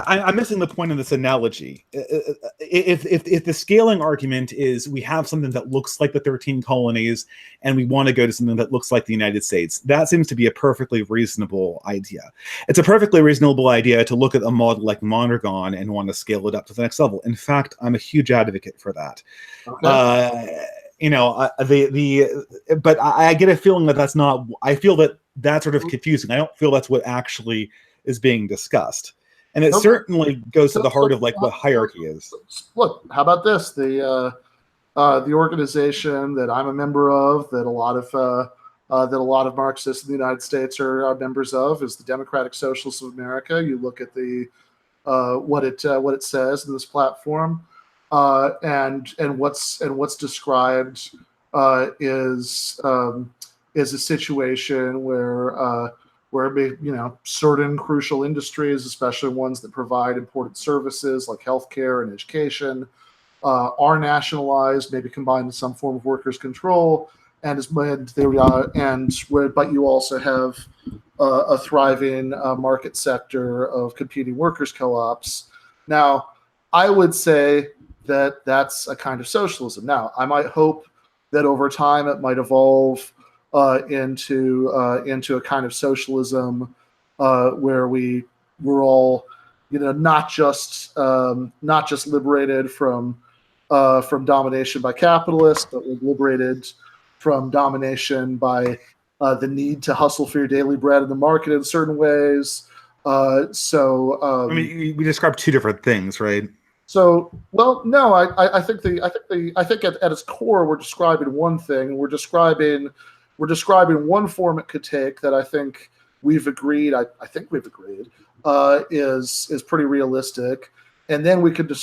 Speaker 1: I'm missing the point of this analogy. If the scaling argument is we have something that looks like the 13 colonies and we want to go to something that looks like the United States, that seems to be a perfectly reasonable idea. It's a perfectly reasonable idea to look at a model like Mondragon and want to scale it up to the next level. In fact, I'm a huge advocate for that. Okay. But I get a feeling that that's not. I feel that's sort of confusing. I don't feel that's what actually is being discussed, and it certainly goes to the heart of what hierarchy is.
Speaker 2: Look, how about this? The organization that I'm a member of, that a lot of Marxists in the United States are members of, is the Democratic Socialists of America. You look at what it says in this platform. And what's described is a situation where certain crucial industries, especially ones that provide important services like healthcare and education, are nationalized, maybe combined with some form of workers' control, but you also have a thriving market sector of competing workers' co-ops. Now, I would say that's a kind of socialism. Now, I might hope that over time it might evolve into a kind of socialism where we're all, not just liberated from domination by capitalists, but we're liberated from domination by the need to hustle for your daily bread in the market in certain ways.
Speaker 1: We described two different things, right?
Speaker 2: So, well, no, I think at its core we're describing one thing. We're describing one form it could take that I think we've agreed. I think we've agreed is pretty realistic, and then we could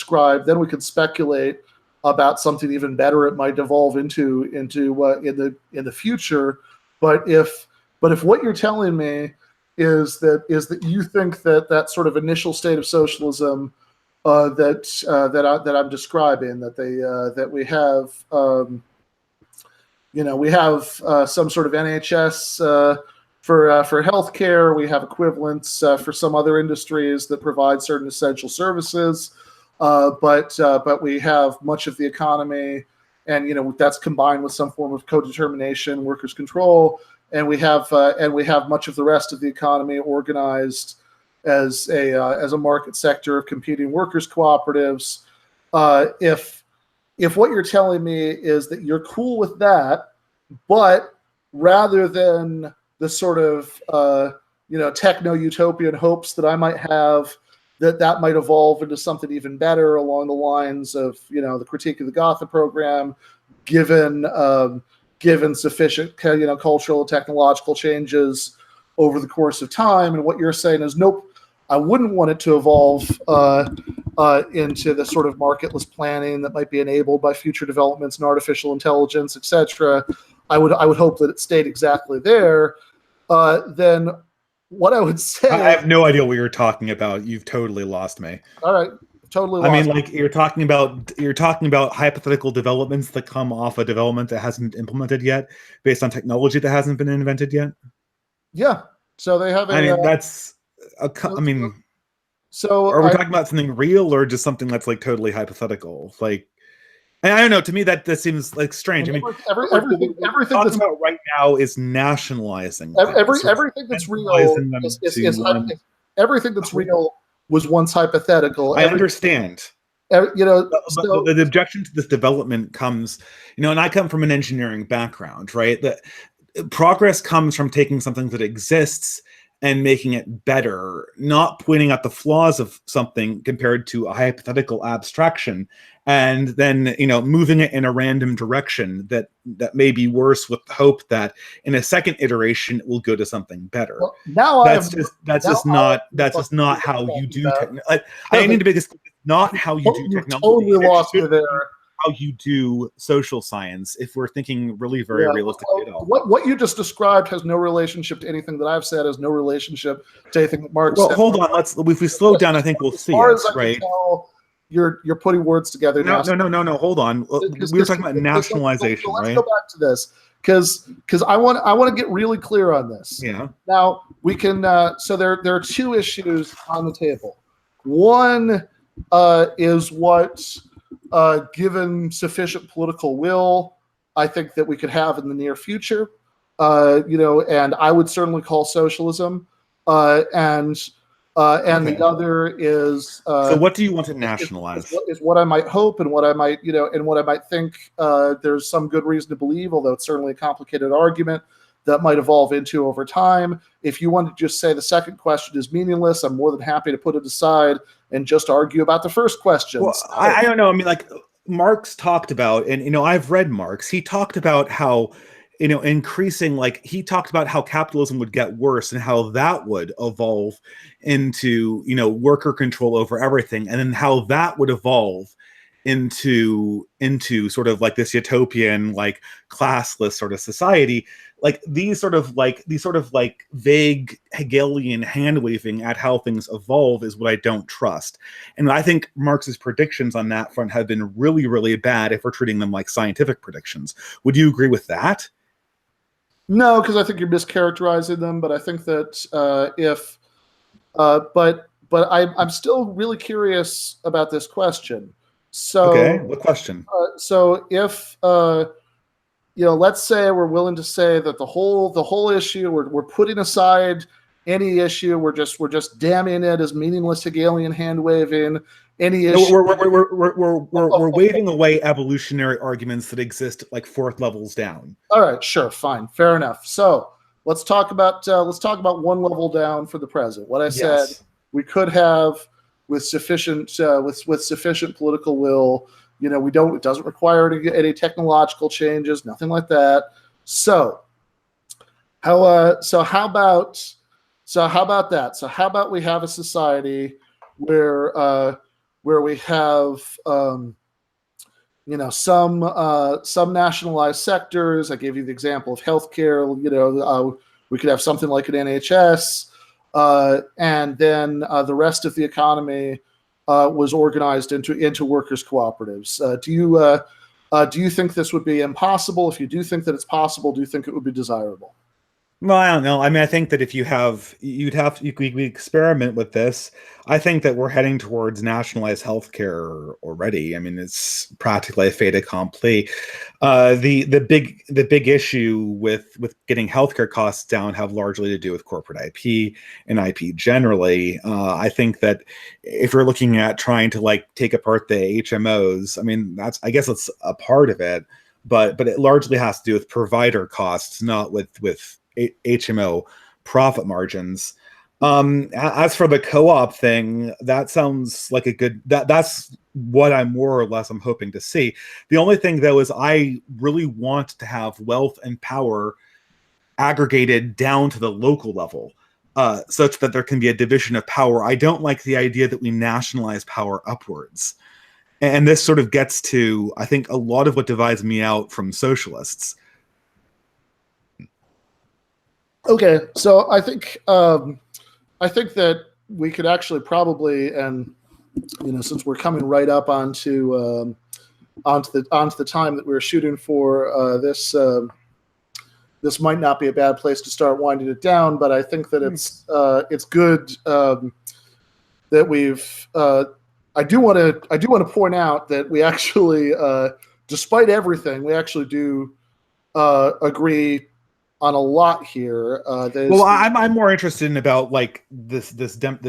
Speaker 2: speculate about something even better it might evolve into in the future. But if what you're telling me is that you think that sort of initial state of socialism that I'm describing, that we have some sort of NHS for healthcare, we have equivalents for some other industries that provide certain essential services, but we have much of the economy, and that's combined with some form of codetermination, workers' control, and we have much of the rest of the economy organized as a market sector of competing workers' cooperatives. If what you're telling me is that you're cool with that, but rather than the sort of techno-utopian hopes that I might have that might evolve into something even better along the lines of the critique of the Gotha program, given sufficient cultural and technological changes over the course of time, and what you're saying is nope. I wouldn't want it to evolve into the sort of marketless planning that might be enabled by future developments in artificial intelligence, etc. I would hope that it stayed exactly there. Then what I would say,
Speaker 1: I have no idea what you're talking about. You've totally lost me.
Speaker 2: All right, totally lost.
Speaker 1: I mean, you're talking about hypothetical developments that come off a development that hasn't implemented yet, based on technology that hasn't been invented yet.
Speaker 2: Yeah. So they have
Speaker 1: so are we talking about something real or just something that's totally hypothetical? And I don't know. To me, that seems strange. Everything we're talking about right now is nationalizing.
Speaker 2: Everything that's real everything that's real was once hypothetical.
Speaker 1: I understand. But the objection to this development comes, and I come from an engineering background, right? That progress comes from taking something that exists and making it better, not pointing out the flaws of something compared to a hypothetical abstraction, and then moving it in a random direction that may be worse, with hope that in a second iteration it will go to something better.
Speaker 2: Well, now
Speaker 1: that's just not how you do technology. I need to make this not how you do technology.
Speaker 2: Totally lost me there.
Speaker 1: How you do social science, if we're thinking really very realistically at all.
Speaker 2: What you just described has no relationship to anything that I've said, has no relationship to anything that Marx said.
Speaker 1: Well, hold on. If we slow down, I think we'll see it, right?
Speaker 2: You're putting words together.
Speaker 1: No. Hold on. We were talking about nationalization, right?
Speaker 2: Let's go back to this because I want to get really clear on this.
Speaker 1: Yeah.
Speaker 2: Now we can. So there are two issues on the table. One is what, given sufficient political will, I think that we could have in the near future. And I would certainly call socialism. And the other is.
Speaker 1: So what do you want to nationalize?
Speaker 2: Is what I might hope, and what I might, and what I might think. There's some good reason to believe, although it's certainly a complicated argument that might evolve into over time. If you want to just say the second question is meaningless, I'm more than happy to put it aside and just argue about the first question.
Speaker 1: Well, I don't know. I mean, like Marx talked about, and I've read Marx. He talked about how increasing, like he talked about how capitalism would get worse and how that would evolve into, worker control over everything. And then how that would evolve into sort of like this utopian, like classless sort of society. Like these sort of vague Hegelian hand waving at how things evolve is what I don't trust. And I think Marx's predictions on that front have been really, really bad if we're treating them like scientific predictions. Would you agree with that?
Speaker 2: No, because I think you're mischaracterizing them. But I think that but I'm still really curious about this question. So,
Speaker 1: okay, what question?
Speaker 2: So if let's say we're willing to say that the whole issue, we're putting aside any issue, we're just damning it as meaningless Hegelian hand waving. Any issue,
Speaker 1: we're waving away evolutionary arguments that exist like 4th levels down.
Speaker 2: All right, sure, fine, fair enough. So let's talk about one level down for the present. What I said we could have with sufficient political will. It doesn't require any technological changes, nothing like that. So how about that? So how about we have a society where we have some nationalized sectors. I gave you the example of healthcare. We could have something like an NHS, and then the rest of the economy was organized into workers' cooperatives. Do you think this would be impossible? If you do think that it's possible, do you think it would be desirable?
Speaker 1: Well, I don't know. I mean, I think that if you could experiment with this. I think that we're heading towards nationalized healthcare already. I mean, it's practically a fait accompli. The big issue with getting healthcare costs down have largely to do with corporate IP and IP generally. I think that if you're looking at trying to like take apart the HMOs, I mean, I guess it's a part of it, but it largely has to do with provider costs, not with HMO profit margins. As for the co-op thing, that sounds like a good, that's what I'm hoping to see. The only thing though is I really want to have wealth and power aggregated down to the local level, such that there can be a division of power. I don't like the idea that we nationalize power upwards. And this sort of gets to, I think, a lot of what divides me out from socialists.
Speaker 2: Okay, so I think that we could actually probably, and since we're coming right up onto the time that we're shooting for, this might not be a bad place to start winding it down. But I think that it's good that we've. I do want to point out that we actually, despite everything, we actually do agree on a lot here. Well,
Speaker 1: I'm more interested in about like this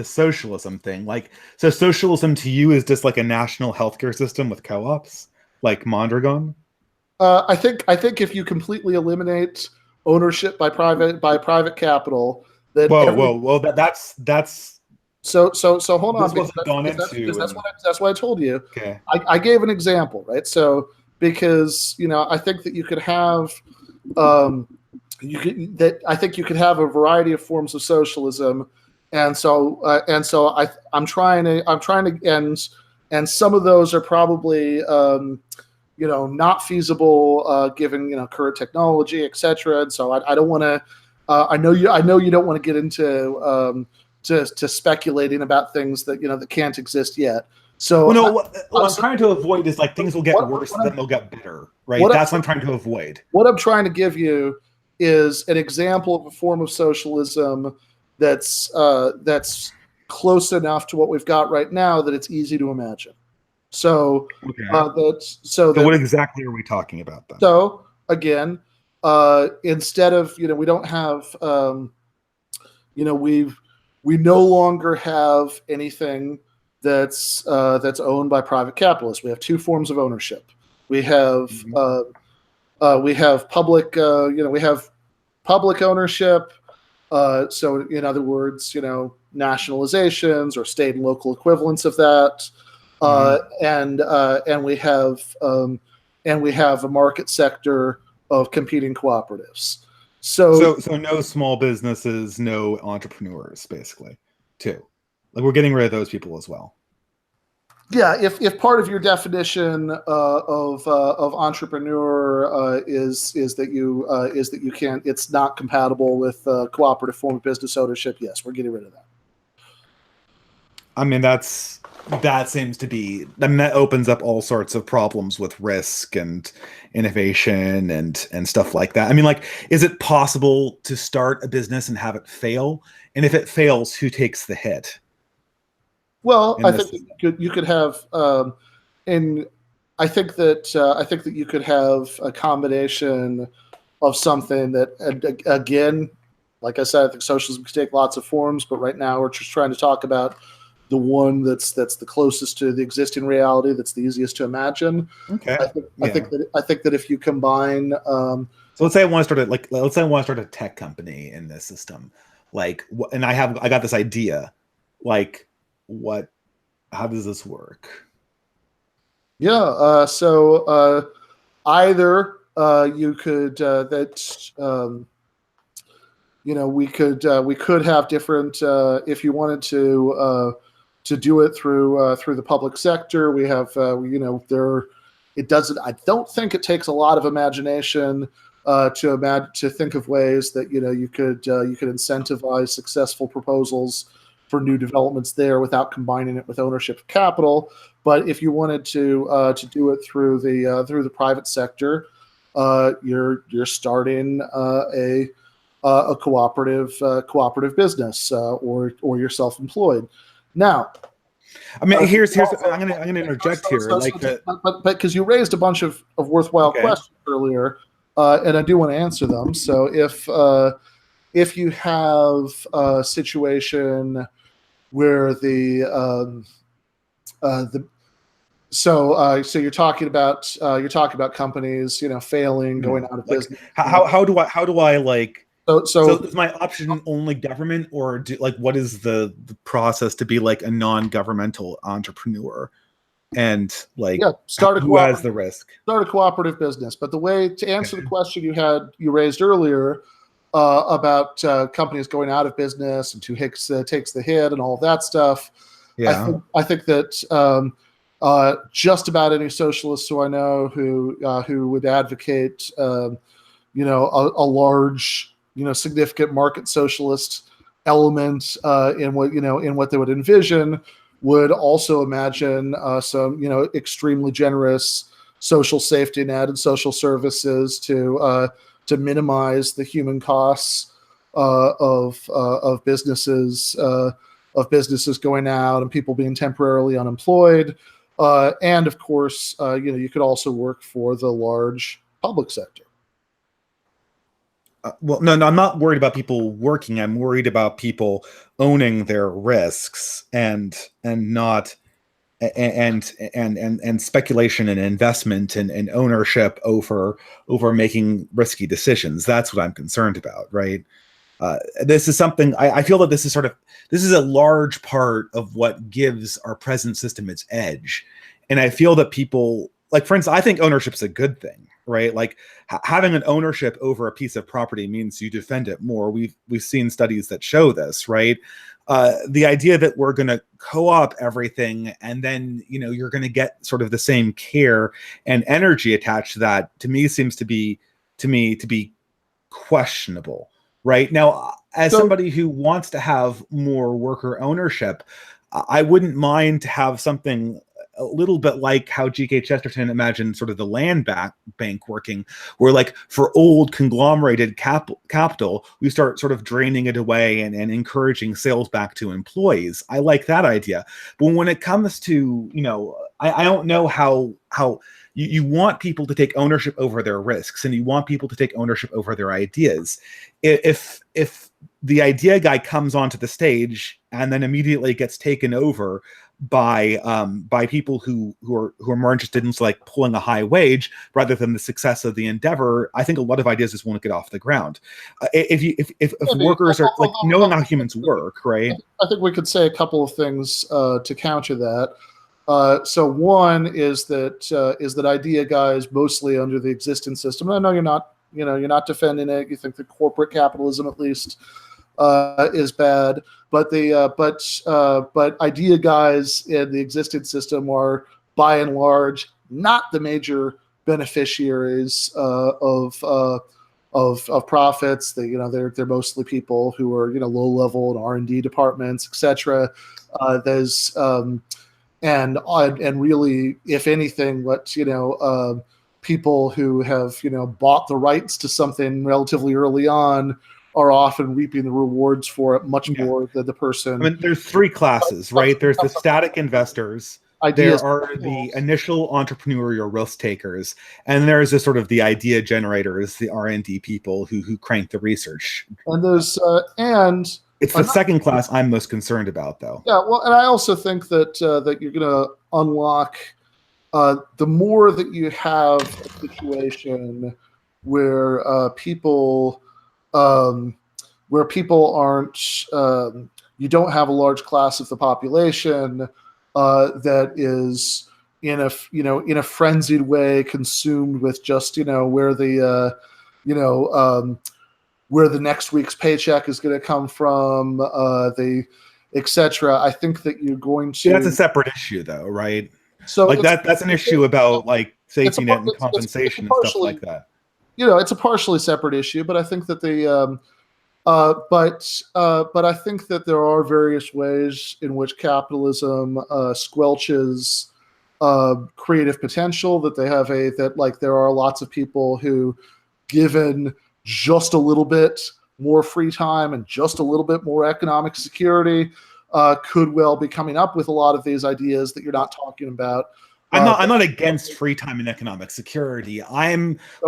Speaker 1: socialism thing. Like, so socialism to you is just like a national healthcare system with co-ops, like Mondragon.
Speaker 2: I think if you completely eliminate ownership by private capital, That
Speaker 1: whoa. That's
Speaker 2: so hold on.
Speaker 1: This wasn't gone into.
Speaker 2: That's what I told you.
Speaker 1: Okay.
Speaker 2: I gave an example, right? So because I think that you could have I think you could have a variety of forms of socialism, and so I'm trying to and some of those are probably not feasible given current technology, etc. And so I don't want to. I know you don't want to get into to speculating about things that that can't exist yet. So
Speaker 1: what I'm trying to avoid is like things will get worse, then they'll get better, right? That's what I'm trying to avoid.
Speaker 2: What I'm trying to give you is an example of a form of socialism that's close enough to what we've got right now that it's easy to imagine. So,
Speaker 1: so what exactly are we talking about then?
Speaker 2: So again, instead of we don't have we no longer have anything that's owned by private capitalists. We have two forms of ownership. We have we have public we have public ownership. So in other words, nationalizations or state and local equivalents of that. And we have a market sector of competing cooperatives. So
Speaker 1: no small businesses, no entrepreneurs, basically, too. Like we're getting rid of those people as well.
Speaker 2: Yeah, if part of your definition of entrepreneur is that you can't, it's not compatible with cooperative form of business ownership. Yes, we're getting rid of that.
Speaker 1: I mean, that seems to be, I mean, that opens up all sorts of problems with risk and innovation and stuff like that. I mean, like, is it possible to start a business and have it fail? And if it fails, who takes the hit?
Speaker 2: Well, I think you could have, and I think that you could have a combination of something that, again, like I said, I think socialism can take lots of forms, but right now we're just trying to talk about the one that's the closest to the existing reality, that's the easiest to imagine.
Speaker 1: Okay.
Speaker 2: I think that if you combine,
Speaker 1: so let's say I want to start a tech company in this system, and I got this idea, how does this work?
Speaker 2: Yeah. So either you could we could have different if you wanted to do it through the public sector. We have it doesn't. I don't think it takes a lot of imagination to think of ways that you could incentivize successful proposals for new developments there without combining it with ownership of capital. But if you wanted to do it through the private sector, you're starting a cooperative business or you're self-employed. Now,
Speaker 1: I mean, I'm going to interject here,
Speaker 2: but because you raised a bunch of worthwhile questions earlier, and I do want to answer them. So if you have a situation where so you're talking about companies failing, going out of business.
Speaker 1: How do I So is my option only government, or what is the process to be like a non-governmental entrepreneur? And who has the risk?
Speaker 2: Start a cooperative business. But the way to answer the question you raised earlier about companies going out of business and who takes the hit and all of that stuff.
Speaker 1: Yeah,
Speaker 2: I think that just about any socialist who I know who would advocate a large significant market socialist element in what they would envision would also imagine some extremely generous social safety net and social services to minimize the human costs of businesses going out and people being temporarily unemployed, and of course you could also work for the large public sector.
Speaker 1: Well, no, I'm not worried about people working. I'm worried about people owning their risks and speculation and investment and ownership over making risky decisions. That's what I'm concerned about, right? This is something I feel that this is a large part of what gives our present system its edge. And I feel that people, like, for instance, I think ownership is a good thing, right? Like having an ownership over a piece of property means you defend it more. We've seen studies that show this, right? The idea that we're going to co-op everything and then, you know, you're going to get sort of the same care and energy attached to that, to me seems to be questionable. Right now, as somebody who wants to have more worker ownership, I wouldn't mind to have something a little bit like how G.K. Chesterton imagined sort of the land bank working, where like for old conglomerated capital, we start sort of draining it away and encouraging sales back to employees. I like that idea. But when it comes to, you know, I don't know how you want people to take ownership over their risks, and you want people to take ownership over their ideas. If the idea guy comes onto the stage and then immediately gets taken over by people who are more interested in like pulling a high wage rather than the success of the endeavor, I think a lot of ideas just won't get off the ground. If workers are like knowing how humans work, right?
Speaker 2: I think we could say a couple of things to counter that. So one is that idea guys mostly under the existing system. And I know you're not defending it. You think that corporate capitalism at least is bad, but but idea guys in the existing system are by and large not the major beneficiaries of profits. They're mostly people who are low level in R&D departments, etc. There's and really, if anything, what people who have bought the rights to something relatively early on are often reaping the rewards for it much more than the person.
Speaker 1: I mean, there's three classes, right? There's the static investors. There are the initial entrepreneurial risk takers, and there's the sort of the idea generators, the R&D people who crank the research.
Speaker 2: And there's
Speaker 1: it's the second class I'm most concerned about, though.
Speaker 2: Yeah, well, and I also think that that you're going to unlock the more that you have a situation where people aren't, you don't have a large class of the population that is in a frenzied way consumed with just where the next week's paycheck is going to come from, etc. I think that you're going to.
Speaker 1: That's a separate issue, though, right?
Speaker 2: So
Speaker 1: like that's an issue about like safety net and compensation and stuff like that.
Speaker 2: It's a partially separate issue, but I think that but I think that there are various ways in which capitalism squelches creative potential. That there are lots of people who, given just a little bit more free time and just a little bit more economic security, could well be coming up with a lot of these ideas that you're not talking about.
Speaker 1: I'm not against free time and economic security. What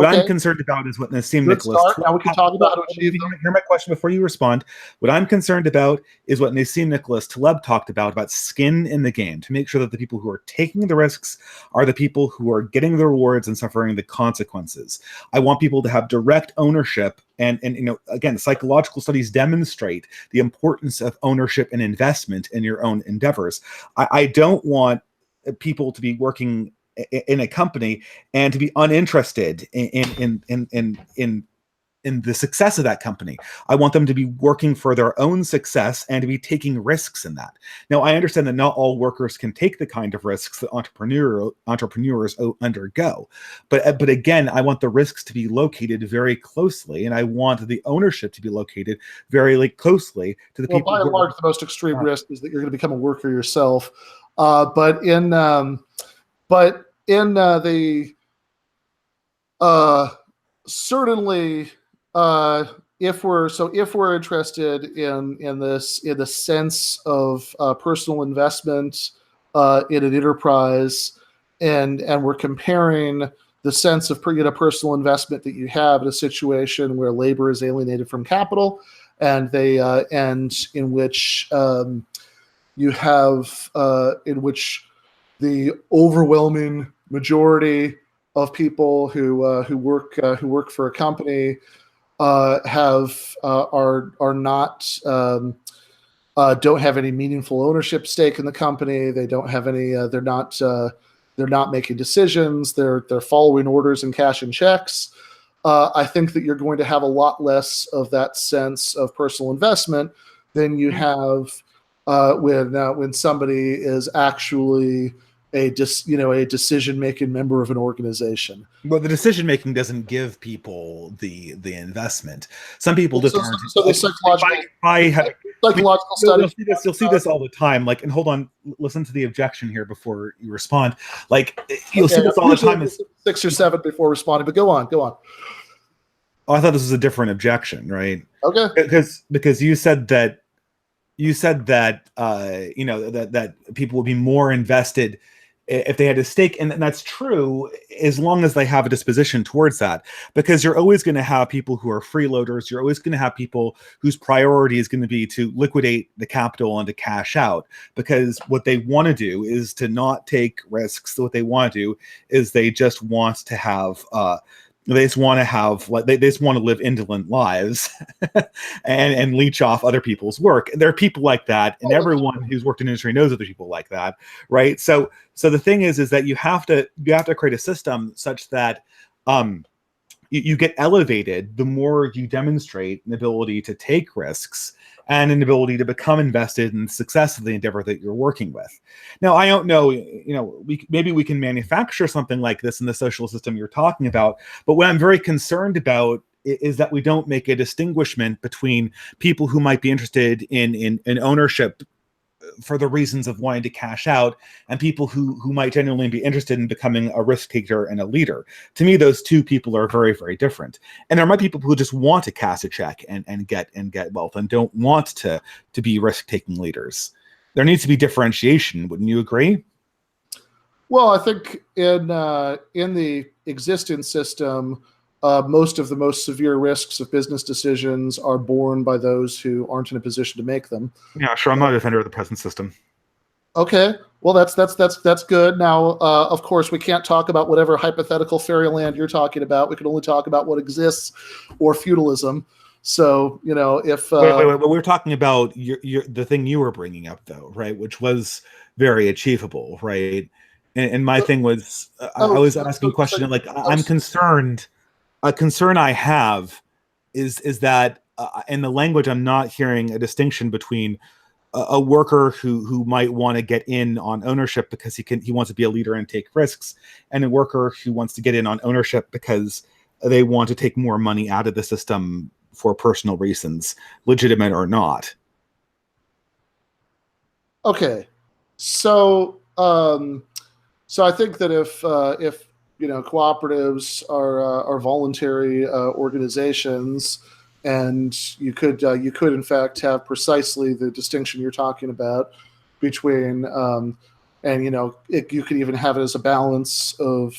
Speaker 1: I'm concerned about is what Nassim Nicholas.
Speaker 2: Now we can talk about how to achieve them.
Speaker 1: Hear my question before you respond. What I'm concerned about is what Nassim Nicholas Taleb talked about skin in the game, to make sure that the people who are taking the risks are the people who are getting the rewards and suffering the consequences. I want people to have direct ownership. And again, psychological studies demonstrate the importance of ownership and investment in your own endeavors. I don't want people to be working in a company and to be uninterested in the success of that company. I want them to be working for their own success and to be taking risks in that. Now, I understand that not all workers can take the kind of risks that entrepreneurs undergo, but again, I want the risks to be located very closely, and I want the ownership to be located very closely to the people.
Speaker 2: By and large, the most extreme risk is that you're going to become a worker yourself. But in the certainly, if we're interested in the sense of personal investment in an enterprise, and we're comparing the sense of personal investment that you have in a situation where labor is alienated from capital, and in which you have in which the overwhelming majority of people who work for a company are not don't have any meaningful ownership stake in the company. They don't have any. They're not making decisions. They're following orders and cashing checks. I think that you're going to have a lot less of that sense of personal investment than you have when somebody is actually a decision-making member of an organization.
Speaker 1: Well, the decision-making doesn't give people the investment. Some people just aren't.
Speaker 2: So the psychological studies.
Speaker 1: You'll see this all the time. Like, and hold on, listen to the objection here before you respond. Like, you'll see this all the time.
Speaker 2: 6 or 7 before responding, but go on.
Speaker 1: Oh, I thought this was a different objection, right?
Speaker 2: Okay.
Speaker 1: Because you said that that people would be more invested if they had a stake, and that's true as long as they have a disposition towards that, because you're always going to have people who are freeloaders. You're always going to have people whose priority is going to be to liquidate the capital and to cash out, because what they want to do is to not take risks. So what they want to do is they just want to have they just want to live indolent lives and leech off other people's work. There are people like that, and everyone who's worked in industry knows other people like that, right? So the thing is that you have to create a system such that you get elevated the more you demonstrate an ability to take risks and an ability to become invested in the success of the endeavor that you're working with. Now, I don't know, maybe we can manufacture something like this in the social system you're talking about, but what I'm very concerned about is that we don't make a distinguishment between people who might be interested in ownership for the reasons of wanting to cash out and people who might genuinely be interested in becoming a risk taker and a leader. To me, those two people are very, very different. And there might be people who just want to cash a check and get wealth and don't want to be risk-taking leaders. There needs to be differentiation. Wouldn't you agree?
Speaker 2: Well, I think in the existing system, most of the most severe risks of business decisions are borne by those who aren't in a position to make them.
Speaker 1: Yeah, sure. I'm not a defender of the present system.
Speaker 2: Okay. Well, that's good. Now, of course, we can't talk about whatever hypothetical fairyland you're talking about. We can only talk about what exists, or feudalism. So, if
Speaker 1: wait, we're talking about the thing you were bringing up, though, right? Which was very achievable, right? And my thing was, I was asking a question like, I'm concerned. A concern I have is that in the language, I'm not hearing a distinction between a worker who might want to get in on ownership because he wants to be a leader and take risks, and a worker who wants to get in on ownership because they want to take more money out of the system for personal reasons, legitimate or not.
Speaker 2: Okay, so I think that if cooperatives are voluntary organizations, and you could in fact have precisely the distinction you're talking about between you could even have it as a balance of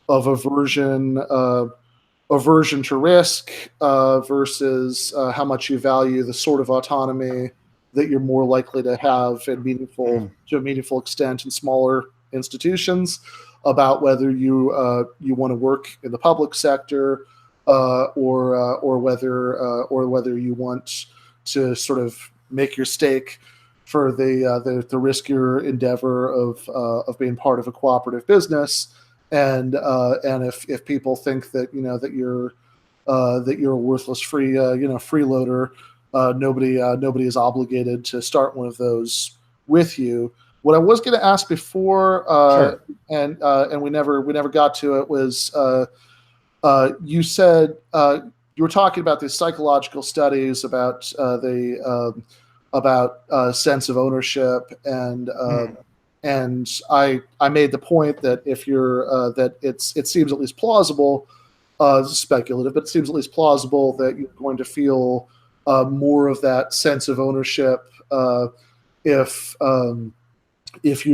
Speaker 2: aversion to risk versus how much you value the sort of autonomy that you're more likely to have and to a meaningful extent in smaller institutions, about whether you want to work in the public sector or whether you want to sort of make your stake for the riskier endeavor of being part of a cooperative business, and if people think that you're a worthless freeloader, nobody is obligated to start one of those with you. What I was going to ask before,
Speaker 1: Sure.
Speaker 2: and we never got to it, was you said you were talking about these psychological studies about sense of ownership, and I made the point that if you're that it seems at least plausible, speculative, but it seems at least plausible that you're going to feel more of that sense of ownership if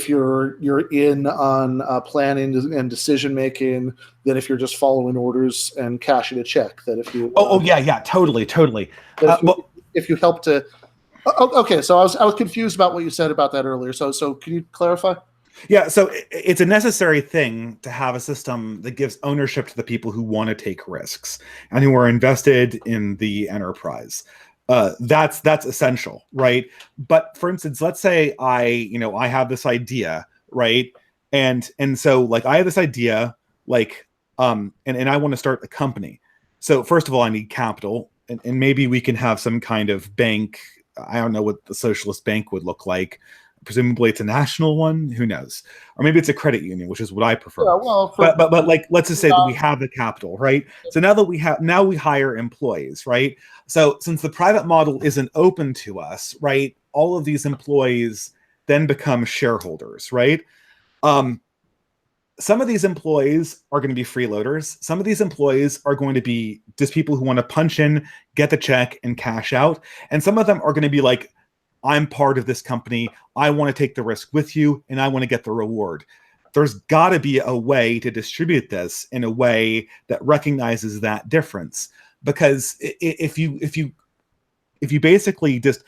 Speaker 2: you're in on planning and decision making than if you're just following orders and cashing a check. That if you
Speaker 1: totally.
Speaker 2: If you help to okay, so I was confused about what you said about that earlier. So can you clarify?
Speaker 1: Yeah, so it's a necessary thing to have a system that gives ownership to the people who want to take risks and who are invested in the enterprise. That's essential, right? But for instance, let's say I have this idea, right? And so like I have this idea, like and I want to start a company. So first of all, I need capital, and maybe we can have some kind of bank. I don't know what the socialist bank would look like. Presumably it's a national one, who knows, or maybe it's a credit union, which is what I prefer.
Speaker 2: Yeah, well,
Speaker 1: But like, let's just say that we have the capital, right? So now that we hire employees, right? So since the private model isn't open to us, right, all of these employees then become shareholders, right? um some of these employees are going to be freeloaders. Some of these employees are going to be just people who want to punch in, get the check, and cash out. And some of them are going to be like, I'm part of this company. I want to take the risk with you, and I want to get the reward. There's got to be a way to distribute this in a way that recognizes that difference. Because if you basically just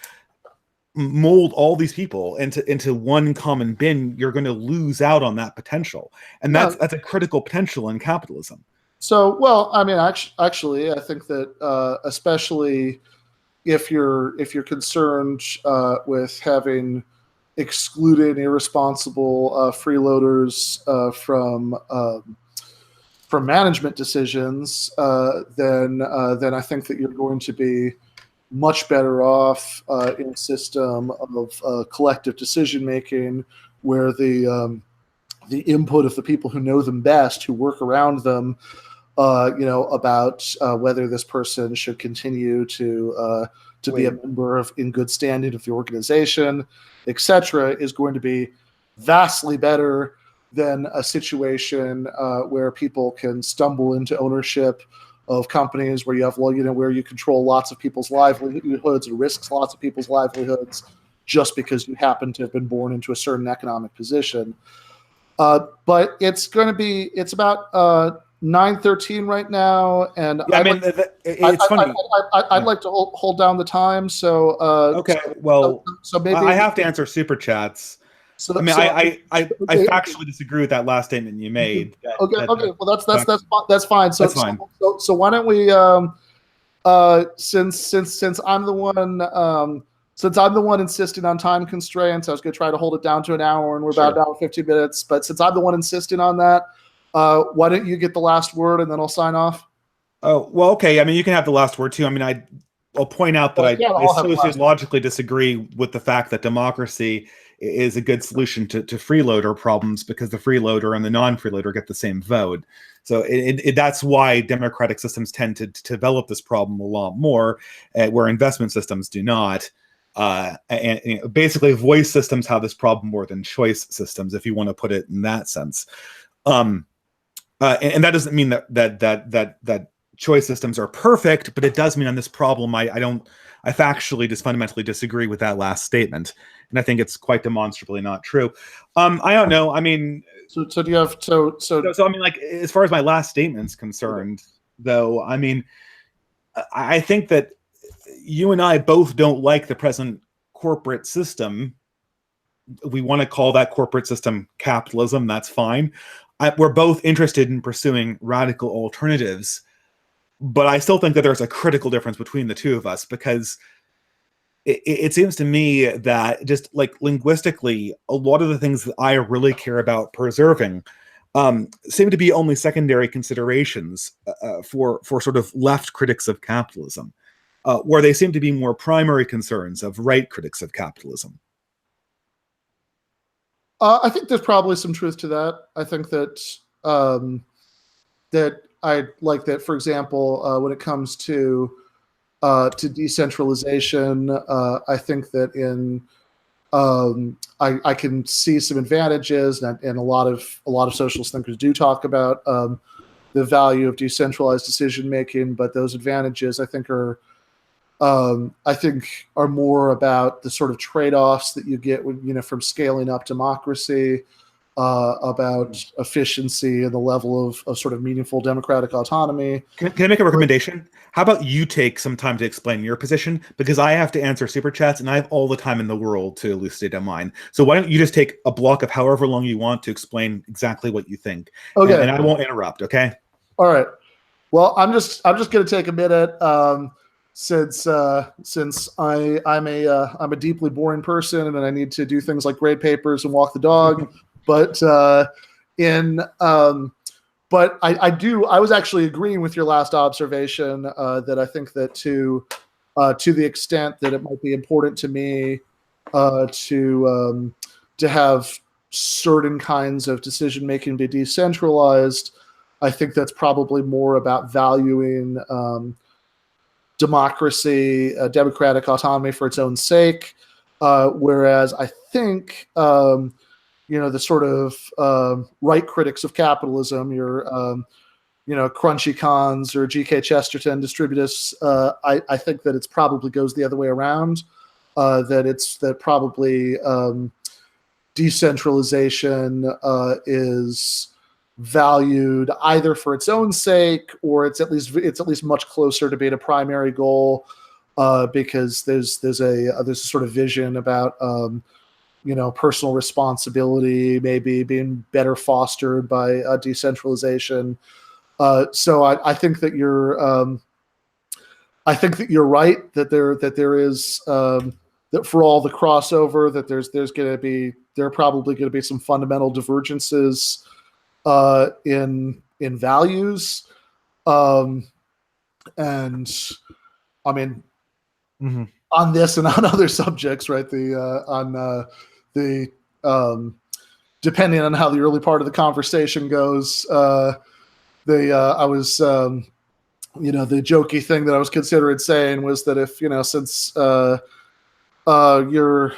Speaker 1: mold all these people into one common bin, you're going to lose out on that potential, and that's a critical potential in capitalism.
Speaker 2: So, well, I mean, actually, I think that especially if you're concerned with having excluded irresponsible freeloaders from management decisions, then I think that you're going to be much better off in a system of collective decision making, where the input of the people who know them best, who work around them, about whether this person should continue to be a member of in good standing of the organization, etc., is going to be vastly better than a situation where people can stumble into ownership of companies where you have, where you control lots of people's livelihoods and risks lots of people's livelihoods just because you happen to have been born into a certain economic position. But it's about 9:13 right now, and
Speaker 1: yeah, it's funny.
Speaker 2: I'd like to hold down the time. So
Speaker 1: okay, well,
Speaker 2: so maybe
Speaker 1: I have to answer super chats. So I factually disagree with that last statement you made.
Speaker 2: Okay. Well, that's fine. So
Speaker 1: that's fine.
Speaker 2: So why don't we, since I'm the one. Since I'm the one insisting on time constraints, I was going to try to hold it down to an hour, and we're about down 15 minutes. But since I'm the one insisting on that, why don't you get the last word, and then I'll sign off?
Speaker 1: Oh, well, okay. I mean, you can have the last word too. I mean, I'll point out that I sociologically disagree with the fact that democracy is a good solution to freeloader problems, because the freeloader and the non-freeloader get the same vote. So that's why democratic systems tend to develop this problem a lot more, where investment systems do not. And basically, voice systems have this problem more than choice systems, if you want to put it in that sense. And that doesn't mean that choice systems are perfect, but it does mean on this problem, I factually just fundamentally disagree with that last statement, and I think it's quite demonstrably not true. I don't know. I mean,
Speaker 2: so do you have so
Speaker 1: I mean, like, as far as my last statement's concerned, though, I mean, I think that you and I both don't like the present corporate system. We want to call that corporate system capitalism. That's fine. We're both interested in pursuing radical alternatives, but I still think that there's a critical difference between the two of us, because it seems to me that, just like linguistically, a lot of the things that I really care about preserving seem to be only secondary considerations for sort of left critics of capitalism, where they seem to be more primary concerns of right critics of capitalism.
Speaker 2: I think there's probably some truth to that. I think that that I like that, for example, when it comes to decentralization, I think that I can see some advantages, and a lot of socialist thinkers do talk about the value of decentralized decision making. But those advantages, I think, are more about the sort of trade-offs that you get when, from scaling up democracy, about efficiency and the level of sort of meaningful democratic autonomy.
Speaker 1: Can I make a recommendation? How about you take some time to explain your position? Because I have to answer super chats and I have all the time in the world to elucidate on mine. So why don't you just take a block of however long you want to explain exactly what you think.
Speaker 2: Okay.
Speaker 1: And I won't interrupt, okay?
Speaker 2: All right. Well, I'm just going to take a minute since I'm a deeply boring person and I need to do things like grade papers and walk the dog. But I was actually agreeing with your last observation that I think that to the extent that it might be important to me to have certain kinds of decision making be decentralized, I think that's probably more about valuing democracy, democratic autonomy for its own sake, whereas I think the sort of right critics of capitalism, your Crunchy Cons or G.K. Chesterton, distributists, I think that it's probably goes the other way around. That probably decentralization is valued either for its own sake or it's at least much closer to being a primary goal, because there's a sort of vision about personal responsibility maybe being better fostered by decentralization. So I think that you're right that there is that for all the crossover that there are probably going to be some fundamental divergences in values, and I mean on this and on other subjects, right? Depending on how the early part of the conversation goes, I was the jokey thing that I was considering saying was that if since you're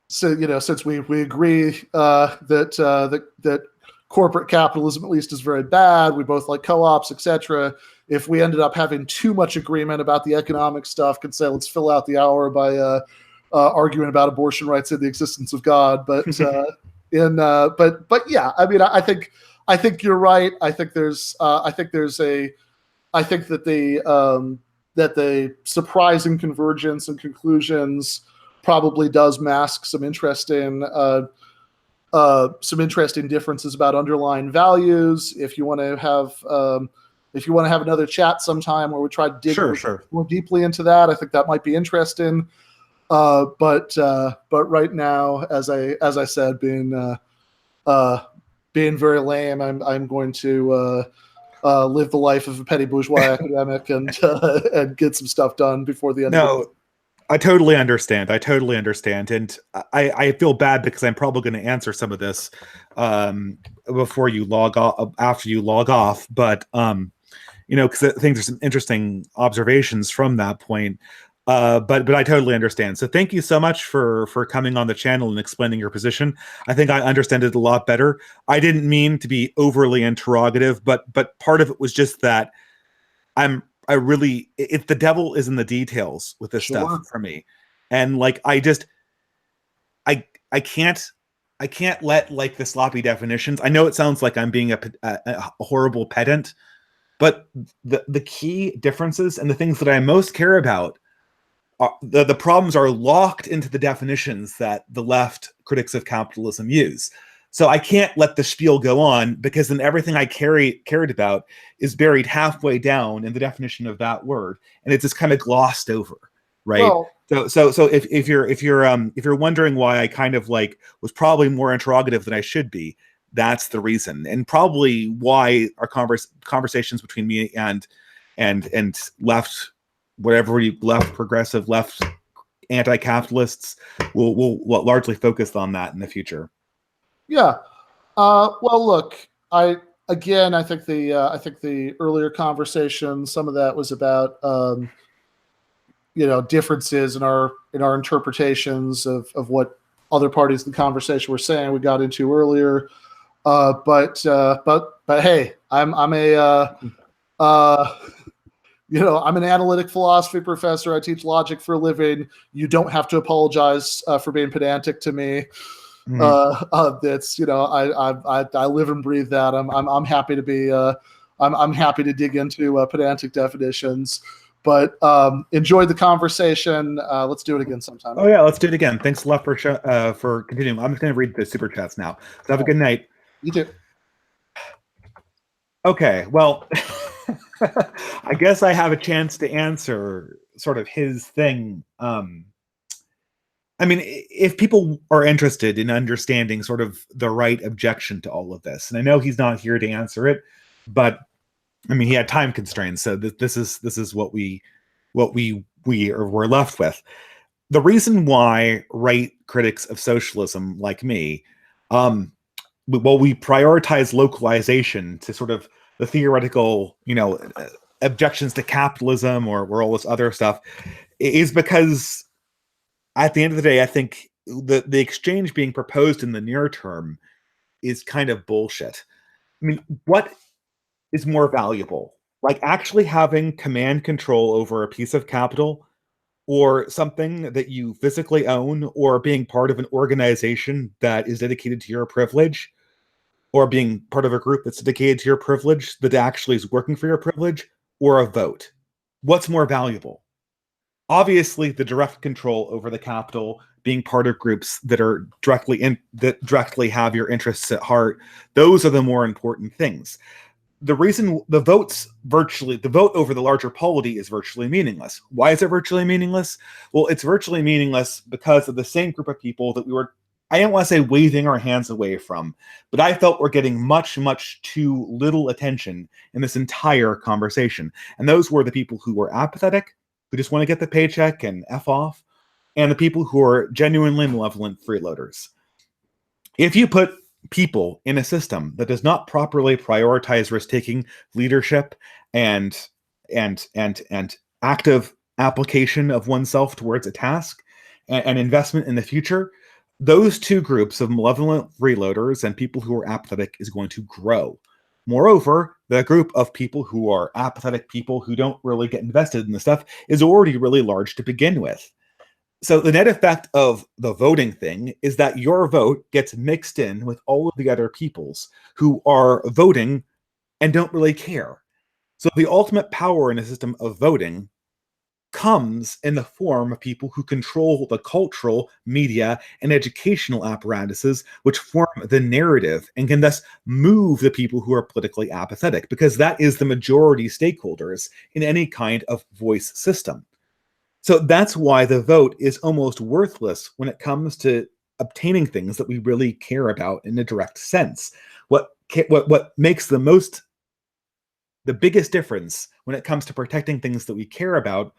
Speaker 2: since we agree that corporate capitalism at least is very bad, we both like co-ops, etc. If we ended up having too much agreement about the economic stuff, could say let's fill out the hour by arguing about abortion rights and the existence of God. But but yeah, I mean, I think you're right. I think that the surprising convergence and conclusions probably does mask some interesting differences about underlying values. If you want to have another chat sometime where we try to dig more deeply into that, I think that might be interesting. But right now, as I said, being very lame, I'm going to live the life of a petty bourgeois academic and get some stuff done before the end.
Speaker 1: No, I totally understand. And I feel bad because I'm probably going to answer some of this before you log off, after you log off. But because I think there's some interesting observations from that point. But I totally understand. So thank you so much for coming on the channel and explaining your position. I think I understand it a lot better. I didn't mean to be overly interrogative, but part of it was just that the devil is in the details with this stuff for me. And like, I can't let like the sloppy definitions. I know it sounds like I'm being a horrible pedant, but the key differences and the things that I most care about, the problems are locked into the definitions that the left critics of capitalism use. So I can't let the spiel go on, because then everything I cared about is buried halfway down in the definition of that word, and it's just kind of glossed over, right? Well, so if you're wondering why I kind of like was probably more interrogative than I should be, that's the reason, and probably why our conversations between me and left, whatever left progressive, left anti-capitalists will largely focus on that in the future.
Speaker 2: Yeah. Well, look, I think the earlier conversation, some of that was about differences in our interpretations of what other parties in the conversation were saying. We got into earlier, but hey, I'm an analytic philosophy professor. I teach logic for a living. You don't have to apologize for being pedantic to me. That's I live and breathe that. I'm happy to be I'm happy to dig into pedantic definitions. But enjoyed the conversation. Let's do it again sometime.
Speaker 1: Oh yeah, let's do it again. Thanks a lot for continuing. I'm just going to read the super chats now. So have a good night.
Speaker 2: You too.
Speaker 1: Okay, well, I guess I have a chance to answer sort of his thing. I mean, if people are interested in understanding sort of the right objection to all of this, and I know he's not here to answer it, but I mean, he had time constraints, so this is what we're left with. The reason why right critics of socialism like me, we prioritize localization to sort of the theoretical, objections to capitalism or all this other stuff, is because at the end of the day, I think the exchange being proposed in the near term is kind of bullshit. I mean, what is more valuable? Like actually having command control over a piece of capital or something that you physically own, or being part of an organization that is dedicated to your privilege, or being part of a group that's dedicated to your privilege that actually is working for your privilege, or a vote? What's more valuable? Obviously, the direct control over the capital, being part of groups that are that directly have your interests at heart, those are the more important things. The reason the vote over the larger polity is virtually meaningless. Why is it virtually meaningless? Well, it's virtually meaningless because of the same group of people that we were, I don't want to say waving our hands away from, but I felt we're getting much, much too little attention in this entire conversation. And those were the people who were apathetic, who just want to get the paycheck and F off, and the people who are genuinely malevolent freeloaders. If you put people in a system that does not properly prioritize risk-taking, leadership, and active application of oneself towards a task and investment in the future, those two groups of malevolent freeloaders and people who are apathetic is going to grow. Moreover, the group of people who are apathetic people who don't really get invested in the stuff is already really large to begin with. So the net effect of the voting thing is that your vote gets mixed in with all of the other people's who are voting and don't really care. So the ultimate power in a system of voting comes in the form of people who control the cultural, media, and educational apparatuses which form the narrative and can thus move the people who are politically apathetic, because that is the majority stakeholders in any kind of voice system. So that's why the vote is almost worthless when it comes to obtaining things that we really care about in a direct sense. What makes the biggest difference when it comes to protecting things that we care about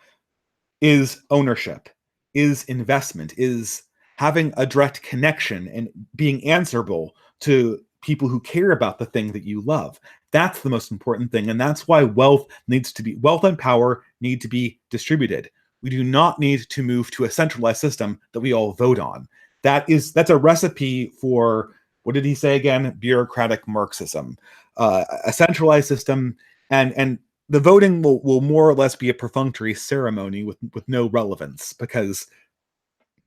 Speaker 1: is ownership, is investment, is having a direct connection and being answerable to people who care about the thing that you love. That's the most important thing. And that's why wealth and power need to be distributed. We do not need to move to a centralized system that we all vote on. That's a recipe for, what did he say again? Bureaucratic Marxism. A centralized system, and the voting will more or less be a perfunctory ceremony with no relevance, because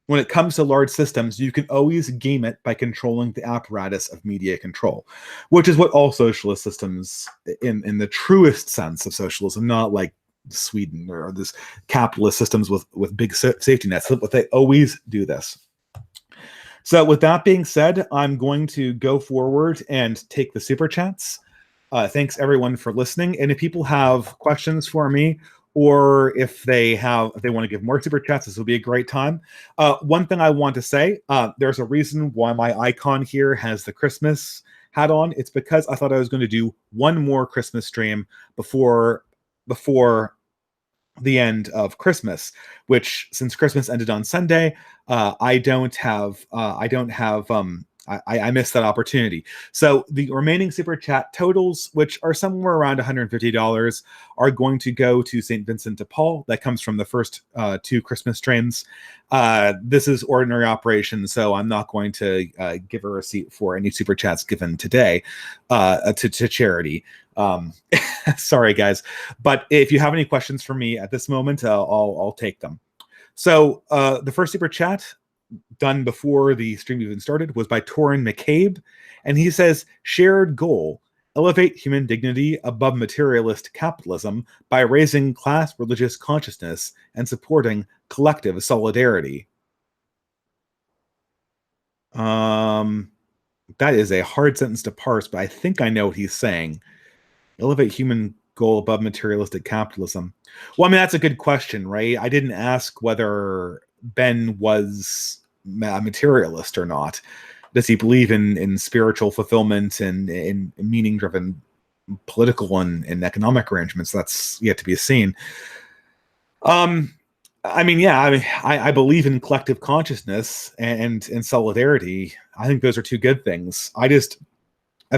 Speaker 1: when it comes to large systems, you can always game it by controlling the apparatus of media control, which is what all socialist systems, in the truest sense of socialism, not like Sweden or this capitalist systems with big safety nets, but they always do this. So with that being said, I'm going to go forward and take the super chats. Thanks everyone for listening. And if people have questions for me, or if they want to give more super chats, this will be a great time. One thing I want to say, there's a reason why my icon here has the Christmas hat on. It's because I thought I was going to do one more Christmas stream before the end of Christmas, which, since Christmas ended on Sunday, I missed that opportunity. So the remaining super chat totals, which are somewhere around $150, are going to go to St. Vincent de Paul. That comes from the first two Christmas streams. This is ordinary operation, so I'm not going to give a receipt for any super chats given today to charity. Sorry, guys. But if you have any questions for me at this moment, I'll take them. So the first super chat, done before the stream even started, was by Torin McCabe, and he says, shared goal. elevate human dignity above materialist capitalism by raising class religious consciousness and supporting collective solidarity. That is a hard sentence to parse, but I think I know what he's saying. Elevate human goal above materialistic capitalism. Well, I mean, that's a good question, right? I didn't ask whether Ben was a materialist or not. Does he believe in spiritual fulfillment and in meaning-driven political and economic arrangements? That's yet to be seen. I mean, yeah, I believe in collective consciousness and solidarity. I think those are two good things. I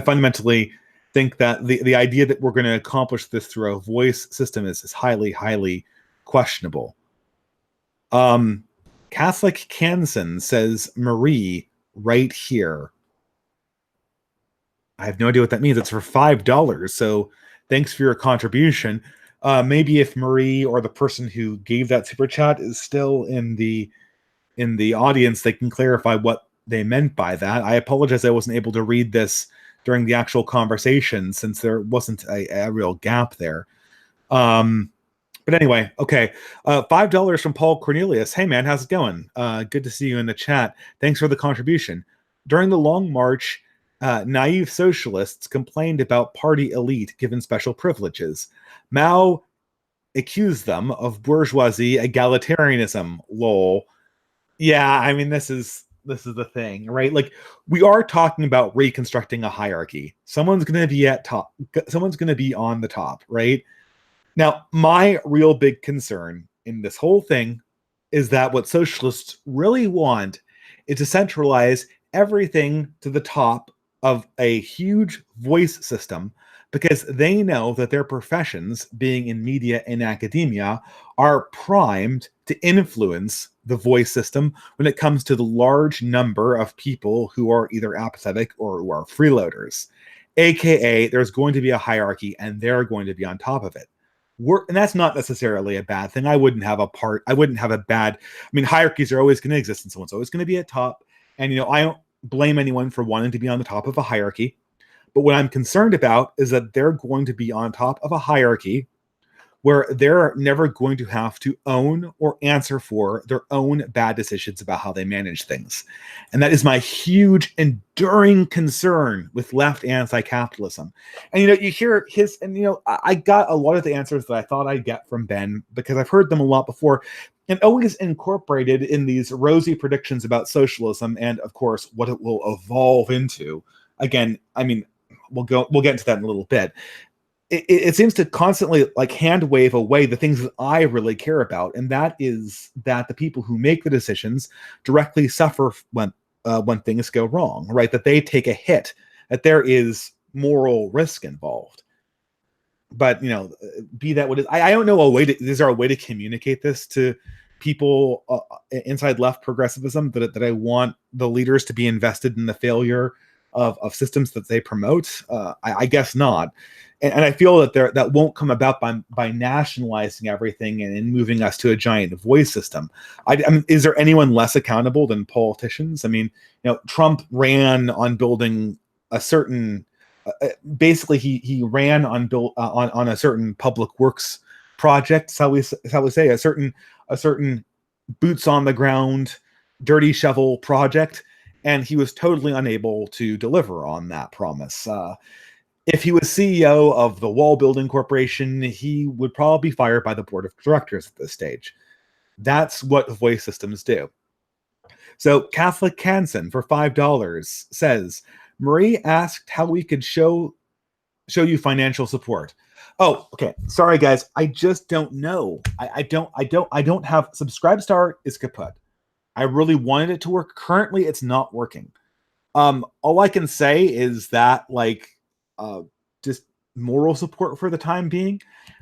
Speaker 1: fundamentally think that the idea that we're going to accomplish this through a voice system is highly, highly questionable. Catholic Kansan says Marie right here. I have no idea what that means. It's for $5. So thanks for your contribution. Maybe if Marie or the person who gave that super chat is still in the audience, they can clarify what they meant by that. I apologize I wasn't able to read this during the actual conversation since there wasn't a real gap there. But anyway, okay. $5 from Paul Cornelius. Hey man, how's it going? Good to see you in the chat. Thanks for the contribution. During the Long March, naive socialists complained about party elite given special privileges. Mao accused them of bourgeoisie egalitarianism. Lol. Yeah, I mean this is the thing, right? Like we are talking about reconstructing a hierarchy. Someone's going to be at top. Someone's going to be on the top, right? Now, my real big concern in this whole thing is that what socialists really want is to centralize everything to the top of a huge voice system because they know that their professions, being in media and academia, are primed to influence the voice system when it comes to the large number of people who are either apathetic or who are freeloaders. AKA, there's going to be a hierarchy and they're going to be on top of it. And that's not necessarily a bad thing. I wouldn't have a bad, I mean, hierarchies are always going to exist and someone's always going to be at top. And, I don't blame anyone for wanting to be on the top of a hierarchy. But what I'm concerned about is that they're going to be on top of a hierarchy where they're never going to have to own or answer for their own bad decisions about how they manage things. And that is my huge, enduring concern with left anti-capitalism. And, you hear his, and, I got a lot of the answers that I thought I'd get from Ben because I've heard them a lot before and always incorporated in these rosy predictions about socialism and, of course, what it will evolve into. Again, I mean, we'll get into that in a little bit. It seems to constantly hand wave away the things that I really care about, and that is that the people who make the decisions directly suffer when things go wrong, right? That they take a hit, that there is moral risk involved. But be that what it is, I don't know is there a way to communicate this to people inside left progressivism that I want the leaders to be invested in the failure of systems that they promote? I guess not. And I feel that that won't come about by nationalizing everything and moving us to a giant voice system. I mean, is there anyone less accountable than politicians? I mean, Trump ran on building a certain. Basically, he ran on a certain public works project. Shall we say a certain boots on the ground, dirty shovel project, and he was totally unable to deliver on that promise. If he was CEO of the Wall Building Corporation, he would probably be fired by the board of directors at this stage. That's what voice systems do. So Catholic Kansan for $5 says, Marie asked how we could show you financial support. Oh, okay. Sorry, guys. I just don't know. I don't have Subscribestar is kaput. I really wanted it to work. Currently, it's not working. All I can say is that just moral support for the time being.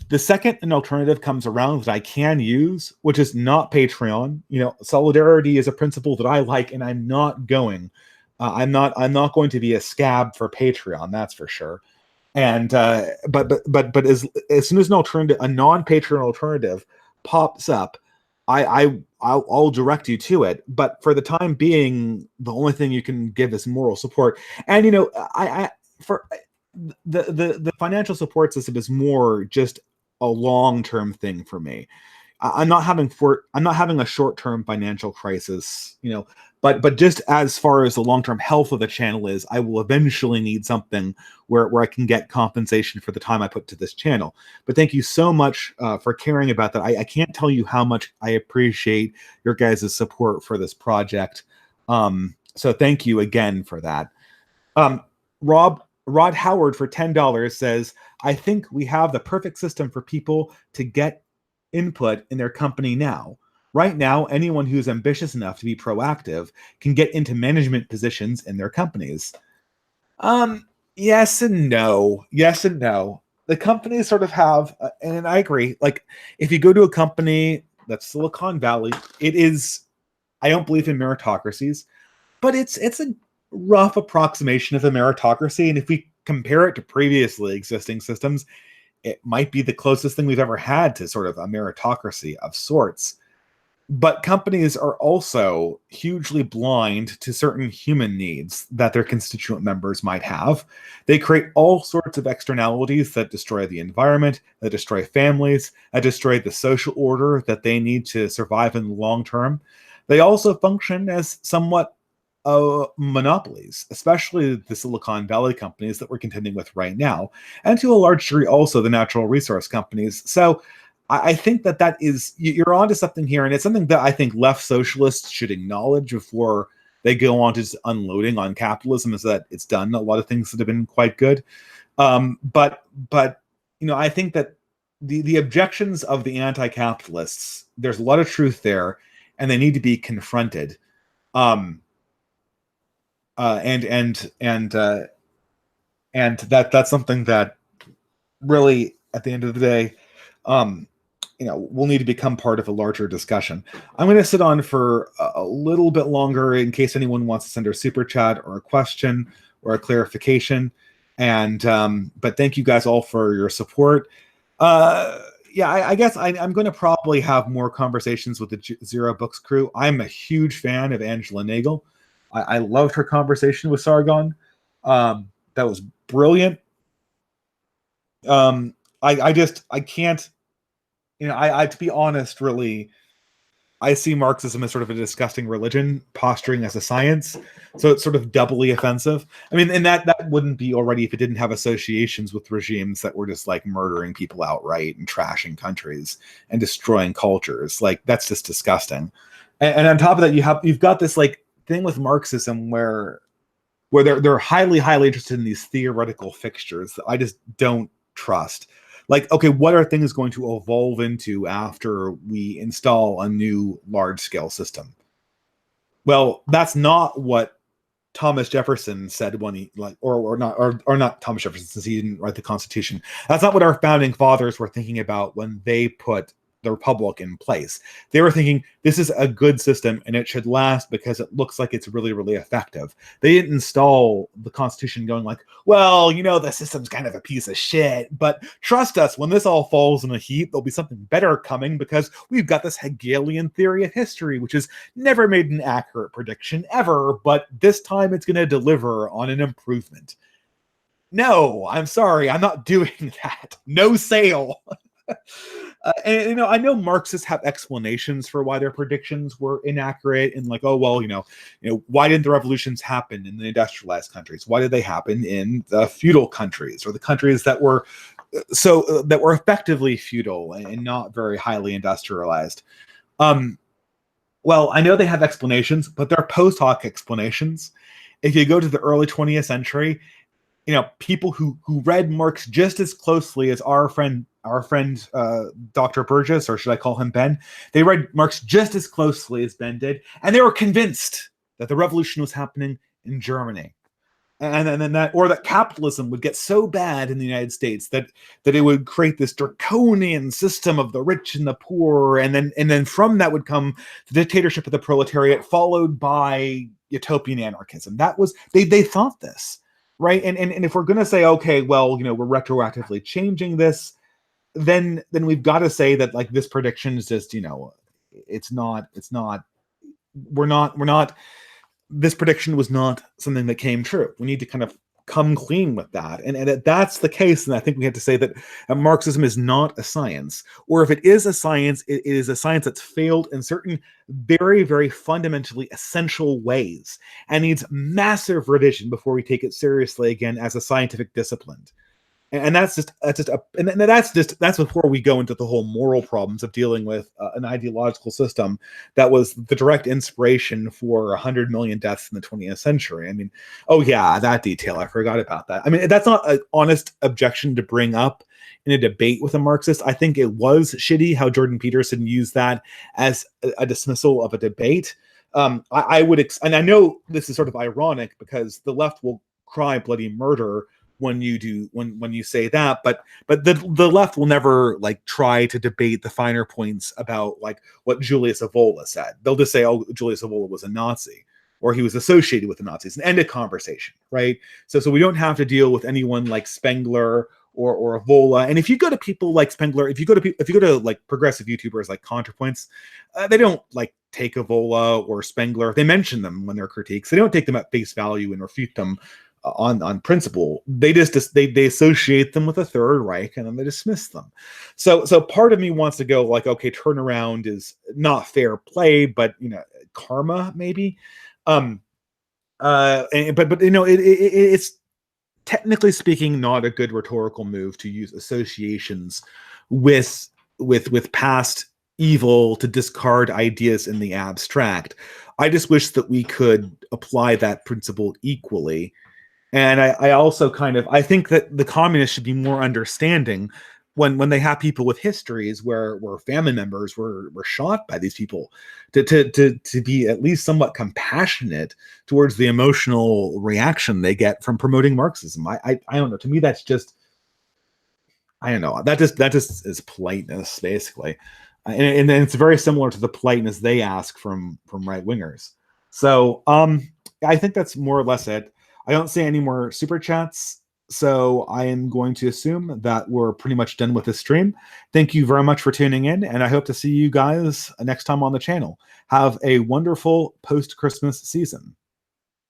Speaker 1: The second an alternative comes around that I can use, which is not Patreon. Solidarity is a principle that I like, and I'm not going. I'm not going to be a scab for Patreon. That's for sure. And but as soon as an alternative, a non-Patreon alternative pops up, I'll direct you to it. But for the time being, the only thing you can give is moral support. And the financial support system is more just a long-term thing for me. I'm not having a short-term financial crisis, but just as far as the long-term health of the channel is, I will eventually need something where I can get compensation for the time I put to this channel. But thank you so much for caring about that. I can't tell you how much I appreciate your guys' support for this project. So thank you again for that. Rod Howard for $10 says, I think we have the perfect system for people to get input in their company now. Right now, anyone who's ambitious enough to be proactive can get into management positions in their companies. Yes and no. Yes and no. The companies sort of have, and I agree, like if you go to a company that's Silicon Valley, it is, I don't believe in meritocracies, but it's a rough approximation of a meritocracy. And if we compare it to previously existing systems, it might be the closest thing we've ever had to sort of a meritocracy of sorts. But companies are also hugely blind to certain human needs that their constituent members might have. They create all sorts of externalities that destroy the environment, that destroy families, that destroy the social order that they need to survive in the long term. They also function as somewhat monopolies, especially the Silicon Valley companies that we're contending with right now, and to a large degree also the natural resource companies. So I think that is, you're onto something here, and it's something that I think left socialists should acknowledge before they go on to just unloading on capitalism, is that it's done a lot of things that have been quite good. But I think that the objections of the anti-capitalists, there's a lot of truth there, and they need to be confronted. And that's something that really, at the end of the day, will need to become part of a larger discussion. I'm going to sit on for a little bit longer in case anyone wants to send a super chat or a question or a clarification. And but thank you guys all for your support. I guess I'm going to probably have more conversations with the Zero Books crew. I'm a huge fan of Angela Nagel. I loved her conversation with Sargon. That was brilliant. I can't, to be honest, really, I see Marxism as sort of a disgusting religion posturing as a science. So it's sort of doubly offensive. I mean, and that wouldn't be already if it didn't have associations with regimes that were just like murdering people outright and trashing countries and destroying cultures. Like, that's just disgusting. And on top of that, you've got this like thing with Marxism where they're highly interested in these theoretical fixtures that I just don't trust. Like, okay, what are things going to evolve into after we install a new large-scale system? Well, that's not what Thomas Jefferson said when he not Thomas Jefferson, since he didn't write the Constitution. That's not what our founding fathers were thinking about when they put the Republic in place. They were thinking, this is a good system and it should last because it looks like it's really, really effective. They didn't install the Constitution going like, well, the system's kind of a piece of shit, but trust us, when this all falls in a heap, there'll be something better coming because we've got this Hegelian theory of history, which has never made an accurate prediction ever, but this time it's going to deliver on an improvement. No, I'm sorry, I'm not doing that. No sale. And I know Marxists have explanations for why their predictions were inaccurate, and like, oh well, why didn't the revolutions happen in the industrialized countries? Why did they happen in the feudal countries, or the countries that were effectively feudal and not very highly industrialized? Well, I know they have explanations, but they're post hoc explanations. If you go to the early 20th century, people who read Marx just as closely as our friend Dr. Burgis, or should I call him Ben? They read Marx just as closely as Ben did, and they were convinced that the revolution was happening in Germany, and then that capitalism would get so bad in the United States that it would create this draconian system of the rich and the poor, and then from that would come the dictatorship of the proletariat, followed by utopian anarchism. That was they thought this. Right. And if we're going to say, okay, well, we're retroactively changing this, then we've got to say that like this prediction is just, we're not, this prediction was not something that came true. We need to kind of come clean with that. And if that's the case, then I think we have to say that Marxism is not a science. Or if it is a science, it is a science that's failed in certain very, very fundamentally essential ways and needs massive revision before we take it seriously again as a scientific discipline. And that's before we go into the whole moral problems of dealing with an ideological system that was the direct inspiration for 100 million deaths in the 20th century. I mean, oh yeah, that detail, I forgot about that. I mean, that's not an honest objection to bring up in a debate with a Marxist. I think it was shitty how Jordan Peterson used that as a dismissal of a debate. I would, and I know this is sort of ironic because the left will cry bloody murder when you say that, but the left will never like try to debate the finer points about like what Julius Evola said. They'll just say, oh, Julius Evola was a Nazi or he was associated with the Nazis, and end of conversation, right? So we don't have to deal with anyone like Spengler or Evola. And if you go to people like Spengler, if you go to like progressive YouTubers like ContraPoints, they don't like take Evola or Spengler. They mention them when they're critiques. They don't take them at face value and refute them on principle. They just they associate them with the Third Reich and then they dismiss them. So part of me wants to go like, okay, turnaround is not fair play, but you know, karma maybe. But you know, it's technically speaking not a good rhetorical move to use associations with past evil to discard ideas in the abstract. I just wish that we could apply that principle equally. And I also I think that the communists should be more understanding when they have people with histories where family members were shot by these people, to be at least somewhat compassionate towards the emotional reaction they get from promoting Marxism. I don't know. To me, that's just, I don't know. That just is politeness, basically. And it's very similar to the politeness they ask from right wingers. So I think that's more or less it. I don't see any more super chats, so I am going to assume that we're pretty much done with this stream. Thank you very much for tuning in, and I hope to see you guys next time on the channel. Have a wonderful post-Christmas season.